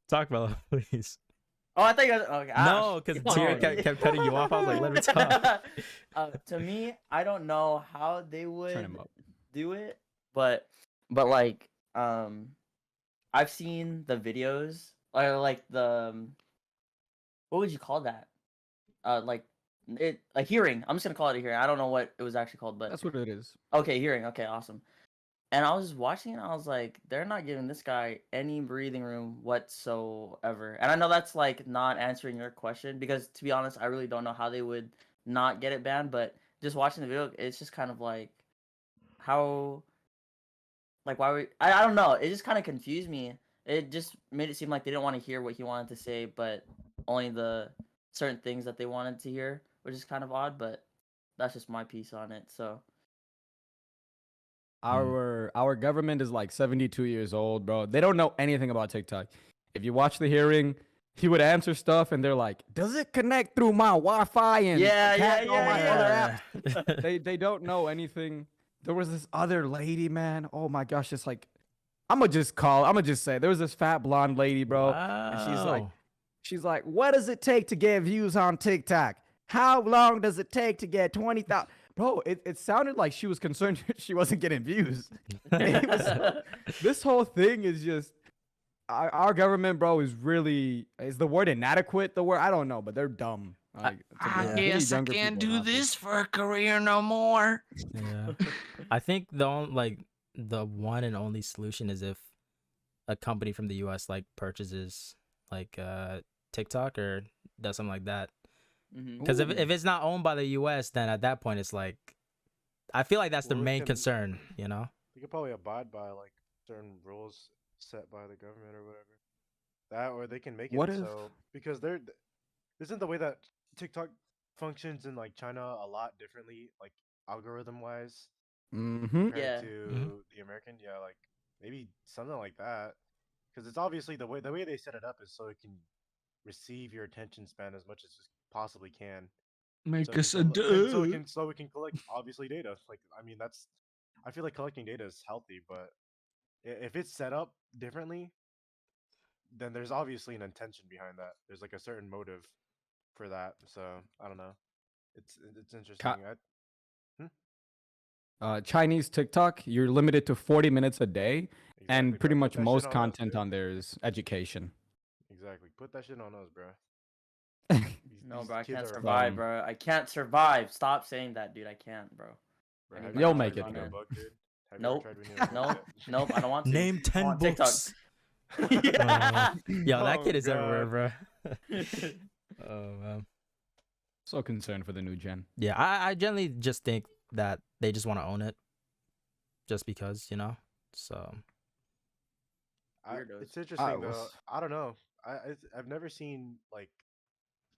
S3: Talk about it, please.
S1: Oh, I thought you guys. Okay.
S3: No, because
S1: Oh,
S3: Tier
S1: yeah.
S3: kept cutting you off. I was like, let me talk.
S1: To me, I don't know how they
S2: Turn
S1: would
S2: him up.
S1: do it, but like I've seen the videos or like the what would you call that? Like it a hearing. I'm just gonna call it a hearing. I don't know what it was actually called, but
S2: That's what it is.
S1: okay, hearing. Okay, awesome. And I was just watching it, and I was like, they're not giving this guy any breathing room whatsoever. And I know that's like not answering your question because to be honest, I really don't know how they would not get it banned. But just watching the video, it's just kind of like how, like why we? I don't know. It just kind of confused me. It just made it seem like they didn't want to hear what he wanted to say, but only the certain things that they wanted to hear, which is kind of odd. But that's just my piece on it. So.
S2: Our government is like 72 years old, bro. They don't know anything about TikTok. If you watch the hearing, he would answer stuff, and they're like, "Does it connect through my Wi-Fi and
S1: Yeah,
S2: all my other
S1: yeah.
S2: apps?" They don't know anything. There was this other lady, man. Oh my gosh, it's like I'm gonna just say there was this fat blonde lady, bro. And she's like, "What does it take to get views on TikTok? How long does it take to get 20,000?" Bro, it sounded like she was concerned she wasn't getting views. This whole thing is just our government, bro, is the word inadequate the word? I don't know, but they're dumb. Like,
S5: I
S3: Yeah.
S5: guess I can't do this for a career no more.
S3: Yeah. I think the one and only solution is if a company from the US like purchases like TikTok or does something like that. Because if it's not owned by the US, then at that point it's like I feel like that's the
S4: Well, it
S3: main
S4: can-
S3: concern, you know?
S4: You could probably abide by like certain rules set by the government or whatever. That or they can make it
S2: What if-
S4: so because isn't the way that TikTok functions in like China a lot differently, like algorithm wise
S2: Mm-hmm.
S4: compared
S1: Yeah.
S4: to the American. Yeah, like maybe something like that. Because it's obviously the way they set it up is so it can receive your attention span as much as it possibly can.
S5: Make
S4: So
S5: us a
S4: and so
S5: duh.
S4: we can collect obviously data. Like I mean I feel like collecting data is healthy, but if it's set up differently, then there's obviously an intention behind that. There's like a certain motive for that. So I don't know. It's interesting.
S2: Chinese TikTok, you're limited to 40 minutes a day, and
S4: Exactly,
S2: pretty
S4: bro.
S2: much
S4: Put that
S2: most
S4: shit on us,
S2: content
S4: dude.
S2: on there is education.
S4: Exactly. Put that shit on us, bro.
S1: No, bro, I
S4: kids
S1: can't
S4: are
S1: survive,
S2: dumb.
S1: bro. I can't survive. Stop saying that, dude. I can't, bro.
S4: Bro,
S1: I
S4: have
S1: need
S4: you
S2: You'll
S4: ever
S2: make
S4: tried
S2: it,
S4: reading a
S2: bro.
S4: book, dude? Have you ever
S1: Nope.
S4: tried reading a book
S1: Nope.
S4: yet?
S1: Nope. I don't want to.
S3: Name
S1: I
S3: 10
S1: want TikTok.
S3: books.
S1: Yeah.
S3: Yo, that kid
S4: Oh,
S3: is everywhere,
S4: God.
S3: bro. Oh man.
S2: So concerned for the new gen.
S3: Yeah, I generally just think that they just want to own it, just because, you know. So
S1: Weirdos.
S4: It's interesting though.
S2: was-
S4: I don't know. I've never seen like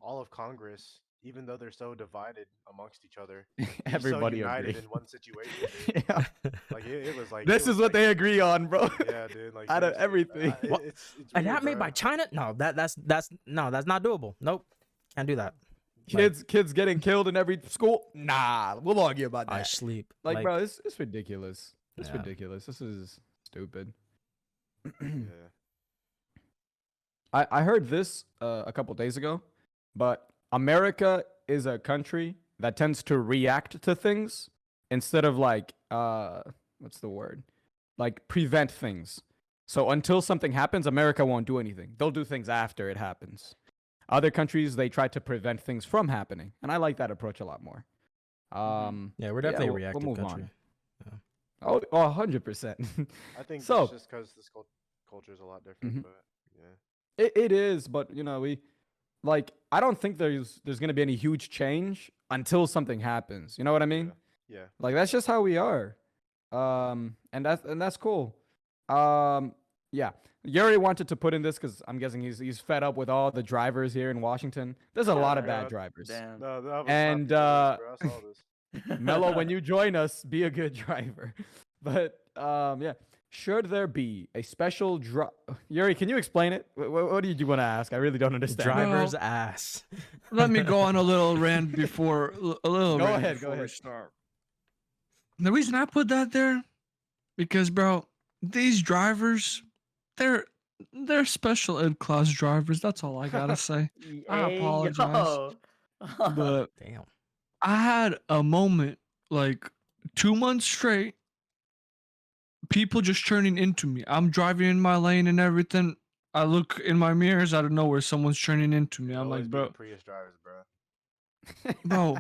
S4: all of Congress, even though they're so divided amongst each other, be
S2: Everybody
S4: so united
S2: agree.
S4: in one situation. Dude.
S2: Yeah.
S4: Like it was like
S2: This
S4: it was
S2: is what
S4: like,
S2: they agree on, bro.
S4: Yeah, dude. Like
S2: Out of
S4: seriously.
S2: everything.
S3: What?
S4: It's
S3: and
S4: weird,
S3: that made
S4: bro.
S3: by China? No, that's not doable. Nope, can't do that.
S2: Kids getting killed in every school? Nah, we'll argue about that.
S3: I sleep.
S2: Like, bro, it's ridiculous. It's
S3: Yeah.
S2: ridiculous. This is stupid.
S4: Yeah.
S2: I heard this a couple days ago, but America is a country that tends to react to things instead of like what's the word? Like prevent things. So until something happens, America won't do anything. They'll do things after it happens. Other countries, they try to prevent things from happening, and I like that approach a lot more.
S3: Yeah, we're definitely a
S2: we'll
S3: reactive
S2: move
S3: country.
S2: on. Oh, 100%.
S4: I think
S2: So-
S4: that's just because this culture is a lot different,
S2: Mhm.
S4: but yeah.
S2: It is, but you know, I don't think there's gonna be any huge change until something happens. You know what I mean?
S4: Yeah.
S2: Like that's just how we are. And that's cool. Yeah. Yuri wanted to put in this because I'm guessing he's fed up with all the drivers here in Washington. There's a lot of
S4: Yeah.
S2: bad drivers.
S1: Damn.
S4: No, that was
S2: And,
S4: not because of this, bro. I saw this.
S2: Mello, when you join us, be a good driver. But yeah, should there be a special Yuri, can you explain it? What did you want to ask? I really don't understand.
S3: Driver's ass.
S5: Let me go on a little rant before
S2: Go ahead.
S5: we start. The reason I put that there, because bro, these drivers, they're special ed class drivers. That's all I gotta say. I apologize, but
S3: Damn.
S5: I had a moment like 2 months straight. People just turning into me. I'm driving in my lane and everything. I look in my mirrors out of nowhere, someone's turning into me. I'm like, bro,
S4: Prius drivers, bro.
S5: bro.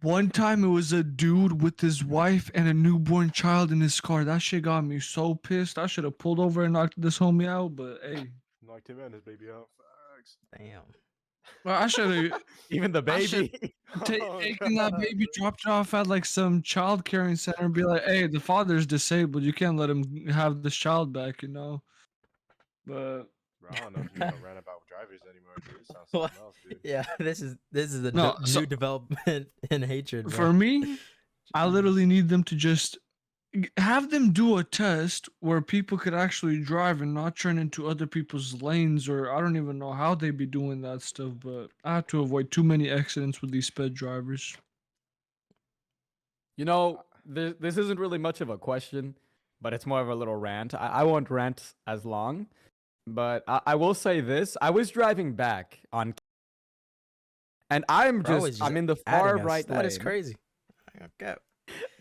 S5: One time it was a dude with his wife and a newborn child in his car. That shit got me so pissed. I should have pulled over and knocked this homie out, but hey.
S4: Knocked him and his baby out. Facts.
S3: Damn.
S5: Well, I should have
S2: Even the baby.
S5: taken that baby, dropped it off at like some child caring center and be like, hey, the father's disabled. You can't let him have this child back, you know? But
S4: Bro, I don't know if you don't rant about drivers anymore, dude. It sounds something else, dude.
S3: Yeah, this is a
S5: No,
S3: new development in hatred. Bro.
S5: for me, I literally need them to just have them do a test where people could actually drive and not turn into other people's lanes, or I don't even know how they be doing that stuff, but I have to avoid too many accidents with these sped drivers.
S2: You know, this isn't really much of a question, but it's more of a little rant. I won't rant as long, but I will say this. I was driving back on, and I'm in the far right lane.
S3: That is crazy. Okay.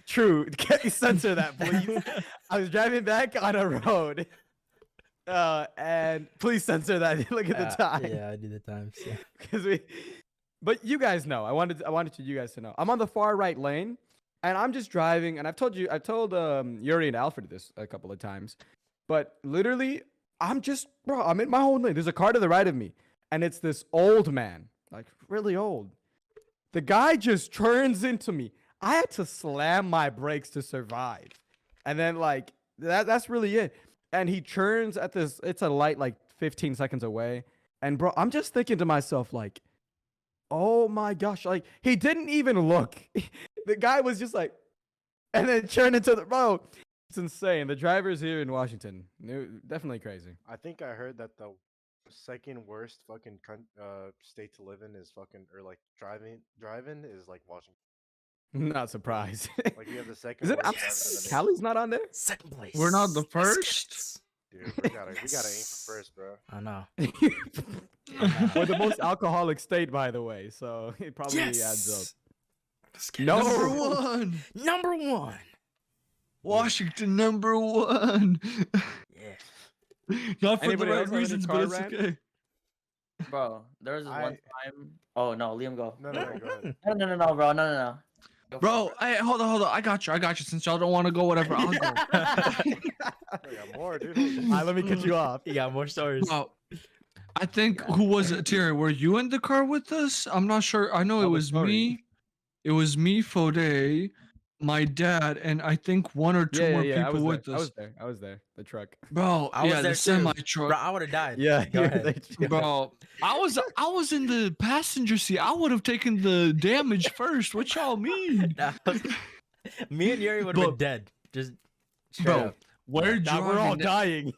S2: True. Can you censor that, please? I was driving back on a road. And please censor that. Look at the time.
S3: Yeah, I do the times. Yeah.
S2: Because but you guys know. I wanted you guys to know. I'm on the far right lane, and I'm just driving. And I told Yuri and Alfred this a couple of times, but literally, I'm in my own lane. There's a car to the right of me, and it's this old man, like really old. The guy just turns into me. I had to slam my brakes to survive. And then like that's really it. And he turns at this, it's a light like 15 seconds away. And bro, I'm just thinking to myself like, oh my gosh, like he didn't even look. The guy was just like, and then turned into the bro. It's insane. The drivers here in Washington, they're definitely crazy.
S4: I think I heard that the second worst fucking state to live in is fucking, or like driving is like Washington.
S2: Not surprised.
S4: Like you have the second.
S2: Is it
S4: worst
S2: Cali's not on there?
S3: Second place.
S5: We're not the first.
S4: Dude, we gotta aim for first, bro.
S3: I know.
S2: We're the most alcoholic state, by the way, so it probably adds up.
S5: No. Number one. Washington number one.
S3: Yeah.
S5: Not for
S2: Anybody
S5: the right
S2: else have any
S5: reasons,
S2: car
S5: but it's
S2: rant?
S5: okay.
S1: Bro, there was this one time. Oh no, Liam, go.
S4: No, go ahead.
S1: No, bro, no. Go
S5: Bro, hey, hold on. I got you. Since y'all don't want to go, whatever, I'll go.
S4: I got more, dude.
S2: Let me cut you off.
S3: You got more stories.
S5: Bro, I think who was it? Terry, were you in the car with us? I'm not sure. I know it was me. It was me, Fode, my dad, and I think one or two more people with us.
S2: I was there. The truck.
S5: Bro,
S3: I was there
S5: the
S3: too.
S5: semi truck.
S3: Bro, I would have died.
S2: Yeah,
S3: Go ahead.
S5: Bro, I was in the passenger seat. I would have taken the damage first. What y'all mean?
S3: Me and Yuri would have been dead. Just straight
S5: Bro,
S3: up.
S5: we're
S2: We're all dying.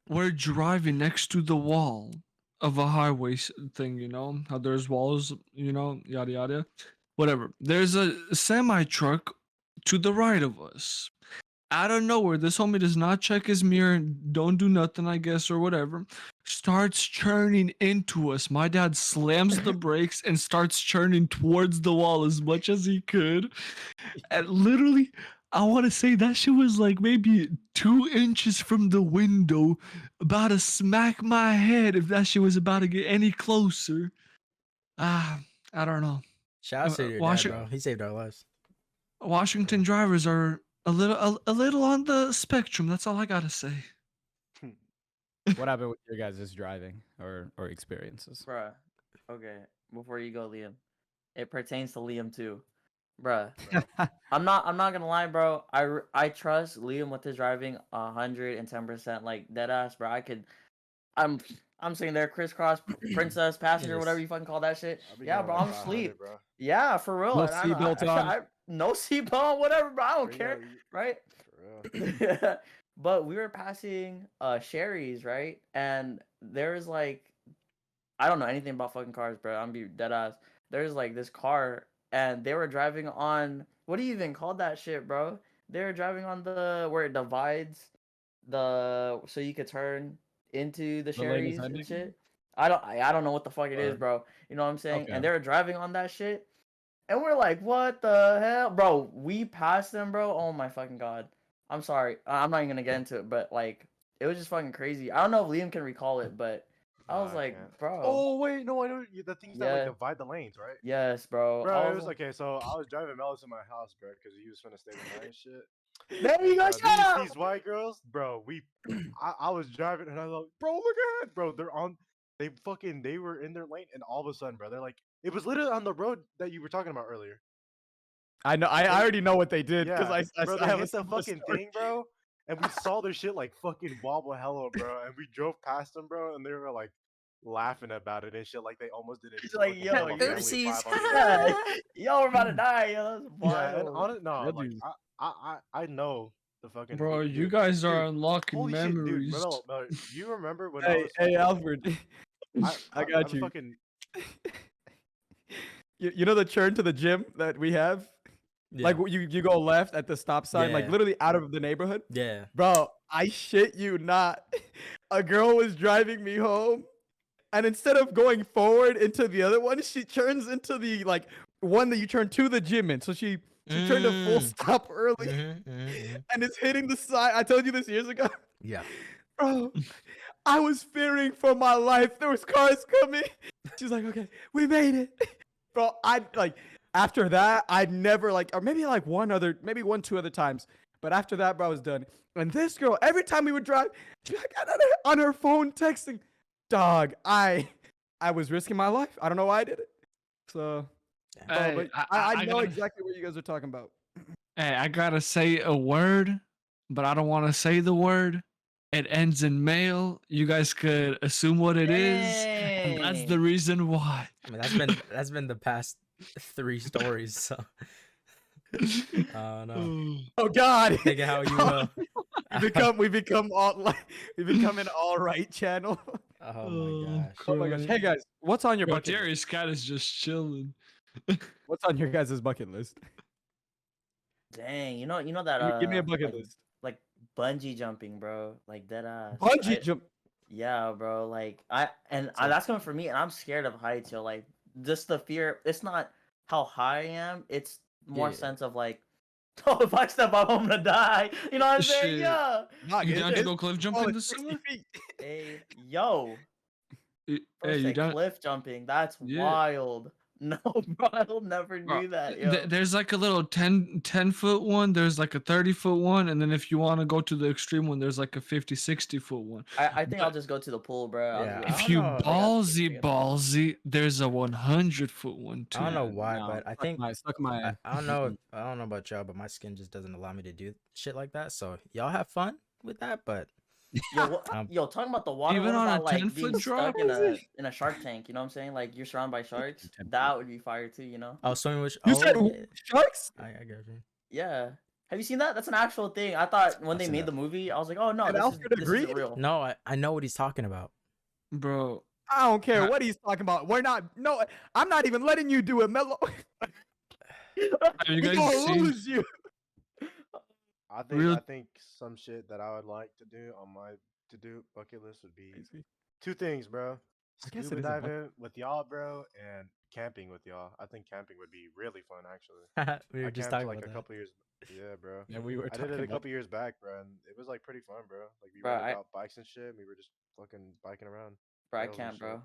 S5: We're driving next to the wall of a highway thing, you know how there's walls, you know, yada yada, whatever. There's a semi truck to the right of us. Out of nowhere, this homie does not check his mirror, don't do nothing, I guess, or whatever. Starts churning into us. My dad slams the brakes and starts churning towards the wall as much as he could. And literally, I want to say that shit was like maybe 2 inches from the window, about to smack my head if that shit was about to get any closer. I don't know.
S3: Shout out to your dad, bro. He saved our lives.
S5: Washington drivers are a little on the spectrum. That's all I gotta say.
S2: What happened with your guys' driving or experiences?
S1: Bruh. Okay, before you go, Liam. It pertains to Liam too. Bruh. I'm not gonna lie, bro. I trust Liam with his driving 110%. Like dead ass, bro. I'm sitting there crisscross princess passenger, whatever you fucking call that shit. Yeah, bro, I'm asleep.
S4: Bro.
S1: Yeah, for real.
S2: No seatbelt on.
S1: No seatbelt, whatever, bro. I don't care, right?
S4: For real.
S1: But we were passing Sherry's, right? And there's like I don't know anything about fucking cars, bro. I'm be dead ass. There's like this car, and they were driving on what do you even call that shit, bro? They were driving on the where it divides the so you could turn into the
S2: The lane is
S1: Sherry's and
S2: ending?
S1: shit. I don't know what the fuck it is,
S2: Or-
S1: bro. You know what I'm saying?
S2: Okay.
S1: And they were driving on that shit, and we're like, what the hell, bro? We passed them, bro. Oh my fucking god. I'm sorry. I'm not even gonna get into it, but like, it was just fucking crazy. I don't know if Liam can recall it, but I was
S4: Nah, I
S1: like,
S4: can't.
S1: bro.
S4: Oh wait, no, I know the things that like
S1: Yeah.
S4: divide the lanes, right?
S1: Yes, bro.
S4: Bro,
S1: I
S4: it
S1: was
S4: was okay. So I was driving Mellis in my house, bro, because he was finna stay the night and shit.
S1: there you go.
S4: And,
S1: Shut up.
S4: these white girls, bro. I was driving and I was like, bro, look at it, bro. They were in their lane, and all of a sudden, bro, they're like, it was literally on the road that you were talking about earlier.
S2: I know. I already know what they did because
S4: Yeah, bro, they
S2: I have a
S4: hit the
S2: similar
S4: fucking
S2: story.
S4: thing, bro, and we saw their shit like fucking wobble hello, bro, and we drove past them, bro, and they were like laughing about it and shit, like they almost didn't
S1: He's like,
S4: fucking
S1: yo,
S4: kill a
S1: you're
S4: family
S3: Oopsies.
S4: of 5 on the
S1: yeah,
S4: road.
S1: yo, we're about to die, yo. That's
S4: Yeah, and
S1: wild.
S4: on it, no,
S2: That
S4: like
S2: dude's-
S4: I know the fucking
S5: Bro, you
S4: dude,
S5: guys are
S4: dude,
S5: unlocking
S4: holy shit, dude,
S5: memories.
S4: Melo, you remember when I
S2: Hey,
S4: was
S2: hey,
S4: fucking,
S2: Alfred. I got you.
S4: fucking,
S2: You know the turn to the gym that we have?
S3: Yeah.
S2: Like you go left at the stop sign, like
S3: Yeah.
S2: literally out of the neighborhood.
S3: Yeah.
S2: Bro, I shit you not. A girl was driving me home, and instead of going forward into the other one, she turns into the like one that you turn to the gym in. So she turned a full stop early and is hitting the side. I told you this years ago.
S3: Yeah.
S2: Bro, I was fearing for my life. There was cars coming. She's like, okay, we made it. Bro, I like after that, I'd never like, or maybe like maybe 2 other times. But after that, bro, I was done. And this girl, every time we would drive, she'd be like on her phone texting. Dog, I was risking my life. I don't know why I did it. So, bro,
S5: Hey,
S2: but I know exactly what you guys are talking about.
S5: Hey, I gotta say a word, but I don't want to say the word. It ends in male. You guys could assume what it is, and that's the
S1: Dang.
S5: reason why.
S3: I mean, that's been the past 3 stories. So, oh no.
S2: Oh God!
S3: Take it how you will.
S2: we become an all right channel.
S3: Oh my gosh.
S2: Oh my gosh! Hey guys, what's on your
S5: Bro,
S2: bucket list?
S5: Darius Scott is just chilling.
S2: What's on your guys' bucket list?
S1: Dang, you know that
S2: Give me a bucket
S1: like,
S2: list.
S1: like bungee jumping, bro. Like dead ass.
S2: Bungee jump.
S1: Yeah, bro. Like
S2: So-
S1: that's coming for me, and I'm scared of heights. Yo, like just the fear. It's not how high I am. It's more
S3: Yeah.
S1: sense of like, oh, if I step up, I'm gonna die. You know what I'm saying?
S5: Shit.
S1: Yeah.
S2: Not
S5: You
S2: good.
S5: down to
S2: It's
S5: go cliff
S2: all
S5: jumping
S2: at
S5: this
S2: 60
S5: summer?
S2: feet.
S1: Hey, yo.
S5: Hey,
S1: First
S5: you
S1: say
S5: down?
S1: cliff jumping. That's
S5: Yeah.
S1: wild. No, bro, I'll never
S5: Bro,
S1: do that. Yo.
S5: There's like a little 10-foot one. There's like a 30-foot one, and then if you want to go to the extreme one, there's like a 50-60-foot one.
S1: I think I'll just go to the pool, bro.
S3: Yeah, I
S5: If
S3: don't
S5: you
S3: know.
S5: ballsy, there's a 100-foot one too.
S3: I don't know why,
S2: No,
S3: but I
S2: stuck
S3: think
S2: my stuck my.
S3: I don't know. I don't know about y'all, but my skin just doesn't allow me to do shit like that. So y'all have fun with that, but
S1: Yo,
S3: Um,
S1: yo, talking about the water,
S5: even
S1: what
S5: on a
S1: about like
S5: 10-foot
S1: being
S5: drop?
S1: stuck in a shark tank? You know what I'm saying? Like you're surrounded by sharks.
S2: 10
S1: That would be fire too. You know?
S3: I was swimming with.
S2: You
S3: Oh,
S2: said
S3: yeah.
S2: sharks?
S3: I got you.
S1: Yeah. Have you seen that? That's an actual thing. I thought when
S3: I've
S1: they
S3: seen
S1: made
S3: that.
S1: the movie, I was like, oh no,
S2: And
S1: this
S2: Alfred
S1: isn't
S2: agreed?
S1: real.
S3: No, I know what he's talking about.
S5: Bro,
S2: I don't care
S5: Ha-
S2: what he's talking about. We're not. No, I'm not even letting you do it, Mello.
S5: have you
S2: We
S5: guys
S2: gonna
S5: seen?
S2: lose you.
S5: Real-
S4: I think some shit that I would like to do on my to do bucket list would be 2 things, bro.
S2: I guess it
S4: Scuba
S2: is a bucket-
S4: diving with y'all, bro, and camping with y'all. I think camping would be really fun, actually.
S3: We were
S4: I
S3: just
S4: camped
S3: talking
S4: like
S3: about
S4: a
S3: that.
S4: couple years. Yeah, bro.
S2: Yeah, we were
S4: I did it
S2: talking
S4: a
S2: about.
S4: couple years back, bro, and it was like pretty fun, bro. Like we
S1: Bro,
S4: rented
S1: I-
S4: out bikes and shit. And we were just fucking biking around.
S1: Bro, I
S4: trails and
S1: can't,
S4: shit.
S1: bro.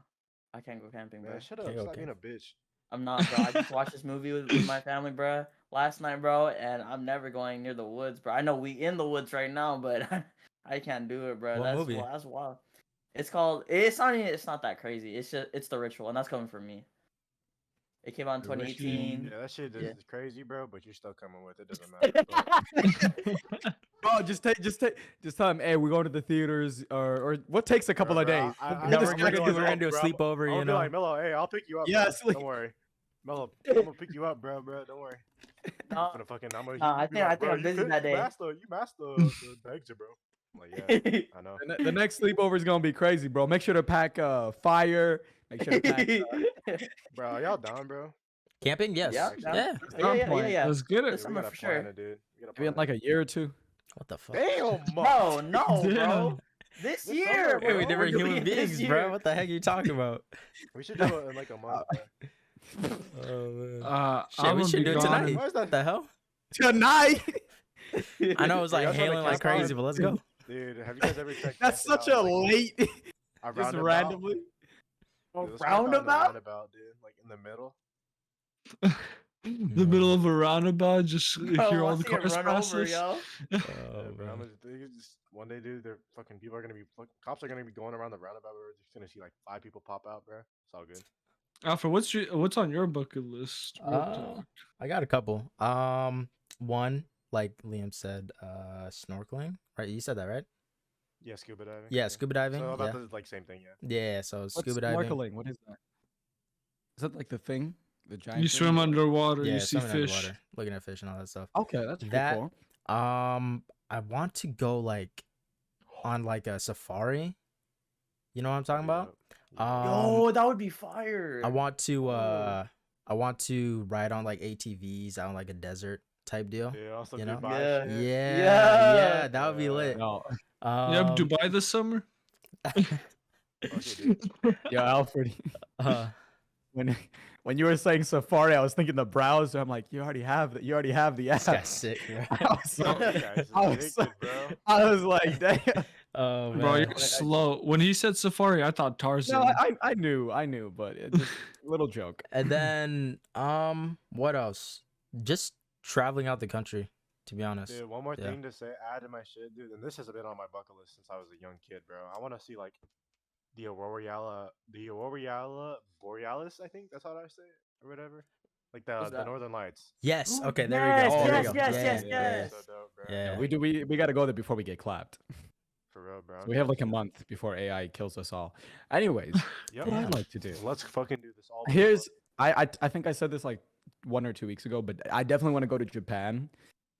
S1: I can't go camping, bro.
S4: Man, shut up!
S3: Can't go
S4: Stop being a bitch.
S1: I'm not, bro. I just watched this movie with my family, bro, last night, bro, and I'm never going near the woods, bro. I know we in the woods right now, but I can't do it, bro.
S3: What movie?
S1: That's wild. It's called. It's not even. It's not that crazy. It's The Ritual, and that's coming from me. It came out in
S2: The Ritual.
S1: 2018.
S4: Yeah, that shit is
S1: Yeah.
S4: crazy, bro. But you're still coming with it. Doesn't matter. But,
S2: Bro, just tell him, hey, we're going to the theaters, or what takes a couple
S4: bro,
S2: of days.
S4: I-
S3: No,
S2: We're
S3: we're
S2: just
S3: gonna
S2: gonna
S3: do
S2: do
S3: we're gonna do a
S4: bro,
S3: sleepover.
S4: I'm
S3: You
S4: gonna be
S3: know.
S4: like, Mello, hey, I'll pick you up.
S2: Yeah,
S4: bro.
S2: sleep.
S4: Don't worry, Mello. I'm gonna pick you up, bro. Don't worry.
S1: No,
S4: I'm gonna fucking. I'm gonna.
S1: I
S4: you be
S1: think
S4: like, bro,
S1: I'm
S4: you
S1: busy
S4: could-
S1: that day.
S4: You master the exit, bro. Like, yeah, I know.
S2: The next sleepover is gonna be crazy, bro. Make sure to pack fire. Make sure to pack.
S4: Bro, are y'all down, bro?
S3: Camping? Yes.
S1: Yeah,
S4: Actually,
S1: yeah,
S3: Yeah.
S1: yeah.
S5: Let's get
S1: This
S5: it.
S4: we
S1: summer
S4: gotta
S1: for
S4: plan
S1: sure.
S4: it, dude. We gotta
S2: Maybe in
S4: plan
S2: like a year or two.
S3: What the fuck?
S4: it. Damn,
S1: Bro, no,
S5: Damn.
S1: bro. This
S4: This
S1: year,
S4: summer,
S1: bro.
S3: Wait, we
S4: bro.
S3: different
S1: We're
S3: human
S1: doing it this
S3: beings, bro.
S1: year.
S3: What the heck are you talking about?
S4: We should do it in like a month, bro.
S3: Oh man.
S5: I'm
S3: Shit, we
S5: gonna
S3: should
S5: be
S3: do it
S5: gone
S3: tonight.
S5: in-
S4: Why is
S3: What
S4: that?
S3: the hell?
S2: Tonight.
S3: I know it was
S4: Bro,
S3: like
S4: y'all trying to
S3: hailing like
S4: camp out?
S3: crazy, but let's go.
S4: Dude, have you guys ever checked?
S2: That's
S4: camping
S2: such
S4: out
S2: a
S4: in, like,
S2: late.
S4: a
S2: Just
S4: roundabout?
S2: randomly.
S1: A
S4: Dude, let's camp out in the
S1: roundabout?
S4: roundabout, dude. Like in the middle.
S5: the middle of a roundabout, just
S1: Bro,
S5: hear all
S1: watch
S5: the
S1: it
S5: cars
S1: run
S5: pass
S1: over,
S5: us.
S1: yo.
S4: Yeah,
S3: Oh,
S4: bro,
S3: man.
S4: just one day, dude. They're fucking people are gonna be cops are gonna be going around the roundabout. We're just gonna see like 5 people pop out, bro. It's all good.
S5: Alfred, what's on your bucket list? Real talk.
S3: I got a couple. One, like Liam said, snorkeling. Right? You said that, right?
S4: Yeah, scuba diving.
S3: Yeah, scuba diving.
S4: So
S3: Yeah.
S4: about the like same thing, yeah.
S3: Yeah, so
S2: What's
S3: scuba diving.
S2: snorkeling? What is that? Is that like the thing? The giant.
S5: You
S2: thing?
S5: swim underwater,
S3: Yeah,
S5: you see
S3: swimming
S5: fish.
S3: underwater, looking at fish and all that stuff.
S2: Okay, that's pretty
S3: That
S2: cool.
S3: I want to go like on like a safari. You know what I'm talking about?
S1: Yo, that would be fire.
S3: I want to ride on like ATVs out on like a desert type deal.
S4: Yeah, also
S3: you know?
S4: Dubai
S1: Yeah.
S4: shit.
S3: Yeah,
S1: Yeah.
S3: yeah, that would be lit.
S2: No,
S5: You have
S3: Um,
S5: Dubai this summer?
S4: Okay, dude.
S2: yo, Alfred.
S3: uh,
S2: When you were saying safari, I was thinking the browser. I'm like, you already have the
S3: this
S2: app.
S3: guy's sick, bro.
S2: I was
S4: Oh,
S2: so-
S4: you guys
S2: I
S4: are
S2: was so-
S4: addicted, bro.
S2: I was like, damn.
S3: Oh
S5: Bro,
S3: man.
S5: you're slow. When he said safari, I thought Tarzan.
S2: No, I knew, but it just a little joke.
S3: And then what else? Just traveling out the country, to be honest.
S4: Dude, one more
S3: Yeah.
S4: thing to say, add to my shit, dude. And this has been on my bucket list since I was a young kid, bro. I want to see like the Aurora Borealis. I think that's how I say it, or whatever. Like
S1: What's
S4: the
S1: that?
S4: Northern Lights.
S3: Yes.
S1: Ooh,
S3: Okay, there
S1: yes,
S3: we go. There
S1: yes,
S3: we go.
S1: yes,
S3: yeah,
S1: yes,
S3: yeah,
S1: yes.
S4: So dope, bro.
S3: Yeah.
S2: We got to go there before we get clapped.
S4: For real, bro.
S2: So we have like a month before AI kills us all. Anyways,
S4: Yep.
S2: what I'd like to do.
S4: Let's fucking do this all.
S2: Here's I think I said this like 1 or 2 weeks ago, but I definitely want to go to Japan,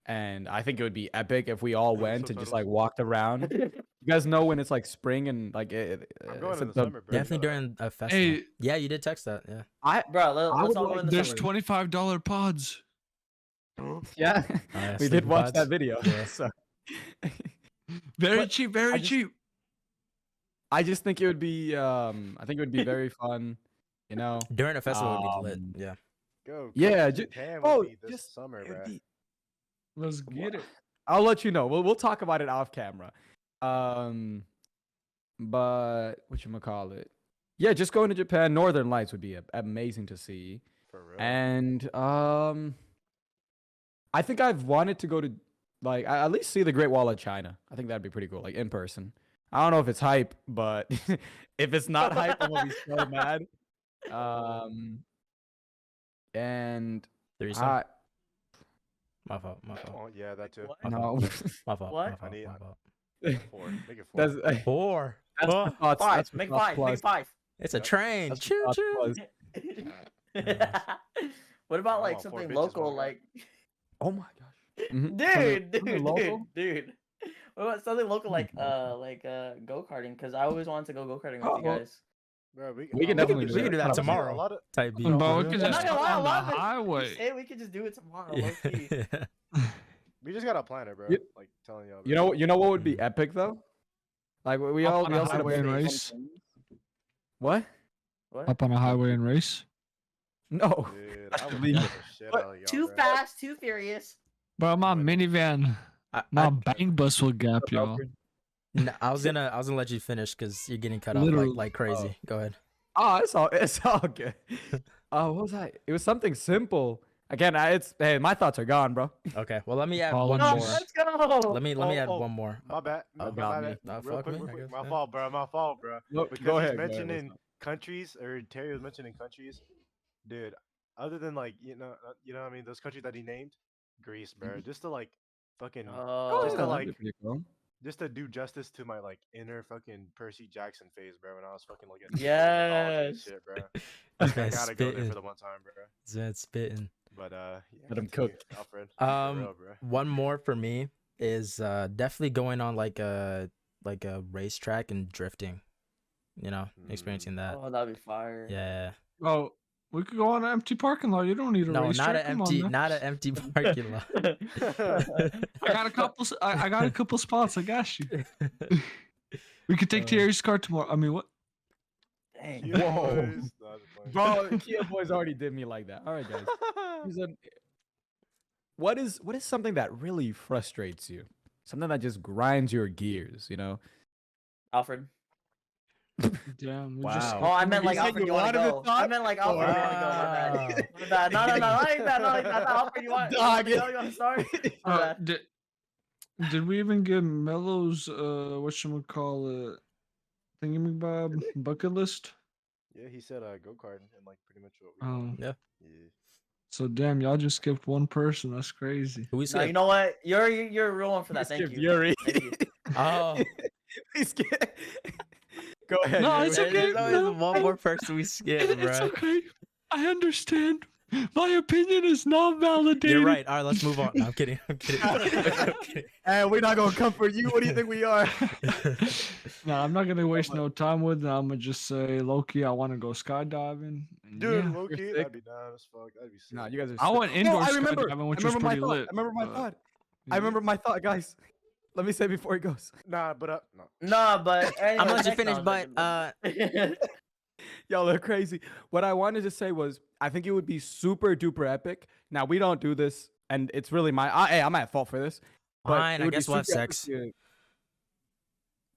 S2: and I think it would be epic if we all went and just like walked around. You guys know when it's like spring and like
S4: I'm going
S2: it's
S4: in the
S2: the-
S4: summer, bro.
S3: Definitely during a festival.
S5: Hey,
S3: Yeah, you did text that. Yeah.
S1: Bro,
S2: I
S1: let's
S2: would
S1: all go
S2: like-
S1: in the
S5: there's
S1: summer.
S5: $25 pods.
S2: yeah.
S3: yeah,
S2: We did
S3: sleeping
S2: watch
S3: pods.
S2: that video.
S3: Yeah.
S2: So
S5: Very
S2: But
S5: cheap, very
S2: just-
S5: cheap.
S2: I just think it would be I think it would be very fun, you know.
S3: During a festival would be lit.
S2: Um,
S3: Yeah.
S4: Go.
S2: Yeah,
S4: Japan
S2: oh,
S4: would be this
S2: just-
S4: summer,
S2: it would
S4: bro.
S2: be-
S5: Let's get it.
S2: I'll let you know. We'll talk about it off camera. But whatchamacallit? Yeah, just going to Japan. Northern Lights would be amazing to see.
S4: For real.
S2: And I think I've wanted to go to like at least see the Great Wall of China. I think that'd be pretty cool, like in person. I don't know if it's hype, but if it's not hype, I'm gonna be so mad. And
S3: Threesome.
S2: I
S3: My fault. My fault.
S4: Oh, yeah, that too.
S1: What?
S2: no,
S3: My fault.
S1: What?
S3: My fault.
S4: need-
S3: My fault.
S4: 4. Make it 4.
S2: that's
S3: 4.
S2: that's my thoughts.
S1: Five.
S2: That's my
S1: Make
S2: thoughts
S1: 5. Make
S2: plus.
S1: 5.
S3: It's a
S4: Yep.
S3: train.
S2: That's my
S3: Choo
S2: thoughts
S3: choo.
S2: plus.
S1: What about
S4: I
S1: like
S4: want 4
S1: something
S4: bitches,
S1: local,
S4: my guy.
S1: like
S2: Oh my gosh. Mhm.
S1: dude,
S2: local?
S1: dude. What about something local like go karting? Because I always wanted to go karting with
S2: Oh,
S1: you
S2: well,
S1: guys.
S4: Bro,
S2: We can definitely
S3: we can do that
S4: Honestly,
S3: tomorrow.
S4: A lot of,
S3: Type beat.
S5: Bro, we
S3: you
S5: could
S3: know?
S5: just
S1: I'm not gonna lie,
S5: on
S1: a
S5: the
S1: lot of it-
S5: highway.
S1: Hey, we could just do it tomorrow. Low key.
S3: Yeah.
S4: we just gotta plan it, bro.
S2: You-
S4: Like telling y'all.
S2: You know what would be epic though? Like we
S5: Up
S2: all
S5: on
S2: we
S5: a
S2: all said
S5: highway and
S2: about-
S5: race.
S2: What?
S1: What?
S5: Up on a highway and race.
S2: No.
S4: Dude,
S2: That's
S4: I would
S2: illegal.
S4: beat the shit
S2: What?
S4: out of y'all,
S1: Too
S4: bro.
S1: fast, too furious.
S5: Bro, my minivan, my
S3: I
S5: bang bus will gap y'all.
S3: I was gonna let you finish because you're getting cut off
S5: Literally.
S3: like crazy. Go ahead.
S2: Oh, it's all good. Oh, what was I? It was something simple. Again, hey, my thoughts are gone, bro.
S3: Okay. Well, let me add
S5: Follow
S3: one
S5: me.
S3: more.
S1: Let's go.
S3: Let me add
S4: Oh,
S3: one more.
S4: My bad.
S2: Oh,
S4: My
S2: got
S4: bad.
S3: me.
S4: Real
S3: Fuck
S4: quick,
S3: me,
S4: real
S3: I
S4: quick.
S3: guess,
S4: My
S3: yeah.
S4: fault, bro. My fault, bro.
S2: No,
S4: Because
S2: go
S4: he's
S2: ahead.
S4: mentioning countries, or Terry was mentioning countries. Dude, other than like you know what I mean, those countries that he named, Greece, bro. Just to like fucking
S1: Oh,
S4: just to,
S2: that'd
S4: like,
S2: be pretty cool.
S4: just to do justice to my like inner fucking Percy Jackson phase, bro. When I was fucking looking at
S1: Yes.
S4: shit, bro.
S3: This
S4: I
S3: man's
S4: gotta go there
S3: spitting.
S4: for the one time, bro.
S3: This man's spitting.
S4: But yeah,
S2: Let him
S4: continue,
S2: cook.
S4: Alfred. For real, bro.
S3: One more for me is definitely going on like a racetrack and drifting. You know, experiencing that.
S1: Oh, that'd be fire.
S3: Yeah.
S5: Oh, we could go on an empty parking lot. You don't need a
S3: No, not
S5: racetrack.
S3: an
S5: Come on
S3: empty,
S5: now.
S3: not an empty parking lot.
S5: I got a couple. I got a couple spots. I got you. We could take Thierry's car tomorrow. I mean, what?
S1: Dang.
S4: Yeah,
S2: Whoa.
S4: boys. No, that's fine.
S2: Bro, Kia Boys already did me like that. All right, guys. What is something that really frustrates you? Something that just grinds your gears, you know?
S1: Alfred.
S5: Damn. We
S2: Wow.
S5: just
S1: Oh, I meant like
S2: said
S1: Alfred,
S2: you
S1: you want to
S2: wanted to
S1: go.
S2: talk?
S1: I meant like Alfred, you want to go. My bad. No, not like that. Not like that. Alfred, you want
S2: Dog,
S1: to go? You want to start? My bad.
S5: did we even get Mello's whatchamacallit thingy-mabob bucket list?
S4: Yeah, he said go-kart and like pretty much what we
S5: Oh.
S4: wanted.
S3: Yeah.
S4: Yeah.
S5: So damn, y'all just skipped one person. That's crazy.
S3: Who we
S1: No,
S3: skip?
S1: you know what? You're a real one for that.
S2: We
S1: Thank
S2: skipped
S1: you.
S2: Yuri.
S1: Thank you.
S3: Oh,
S2: We skipped- Go ahead.
S5: No,
S2: Yuri.
S5: it's okay.
S3: There's always
S5: No,
S3: one more person we skip,
S5: It's
S3: bro.
S5: okay. I understand. My opinion is not validated.
S3: You're right. All right, let's move on. No, I'm kidding. I'm kidding. I'm kidding.
S2: And we're not gonna comfort you. What do you think we are?
S5: No, I'm not gonna waste no time with it. I'm gonna just say, Loki, I want to go skydiving. And
S4: Dude,
S5: yeah.
S4: low-key,
S2: sick.
S4: that'd be down as fuck. That'd be sick.
S2: Nah, you guys are.
S5: I
S2: sick.
S5: went indoor
S2: I remember.
S5: skydiving, which
S2: I remember
S5: was
S2: my
S5: pretty
S2: thought.
S5: lit.
S2: I remember my
S5: but-
S2: thought. I remember my thought, guys. Let me say before he goes.
S4: Nah, but no.
S1: Nah, but
S3: I'm gonna let you
S1: next
S3: finish,
S1: round,
S3: but
S2: Y'all are crazy. What I wanted to say was, I think it would be super duper epic. Now we don't do this, and it's really hey, I'm at fault for this. But
S3: fine.
S2: it
S3: I
S2: would be
S3: guess we'll have
S2: super epic
S3: sex.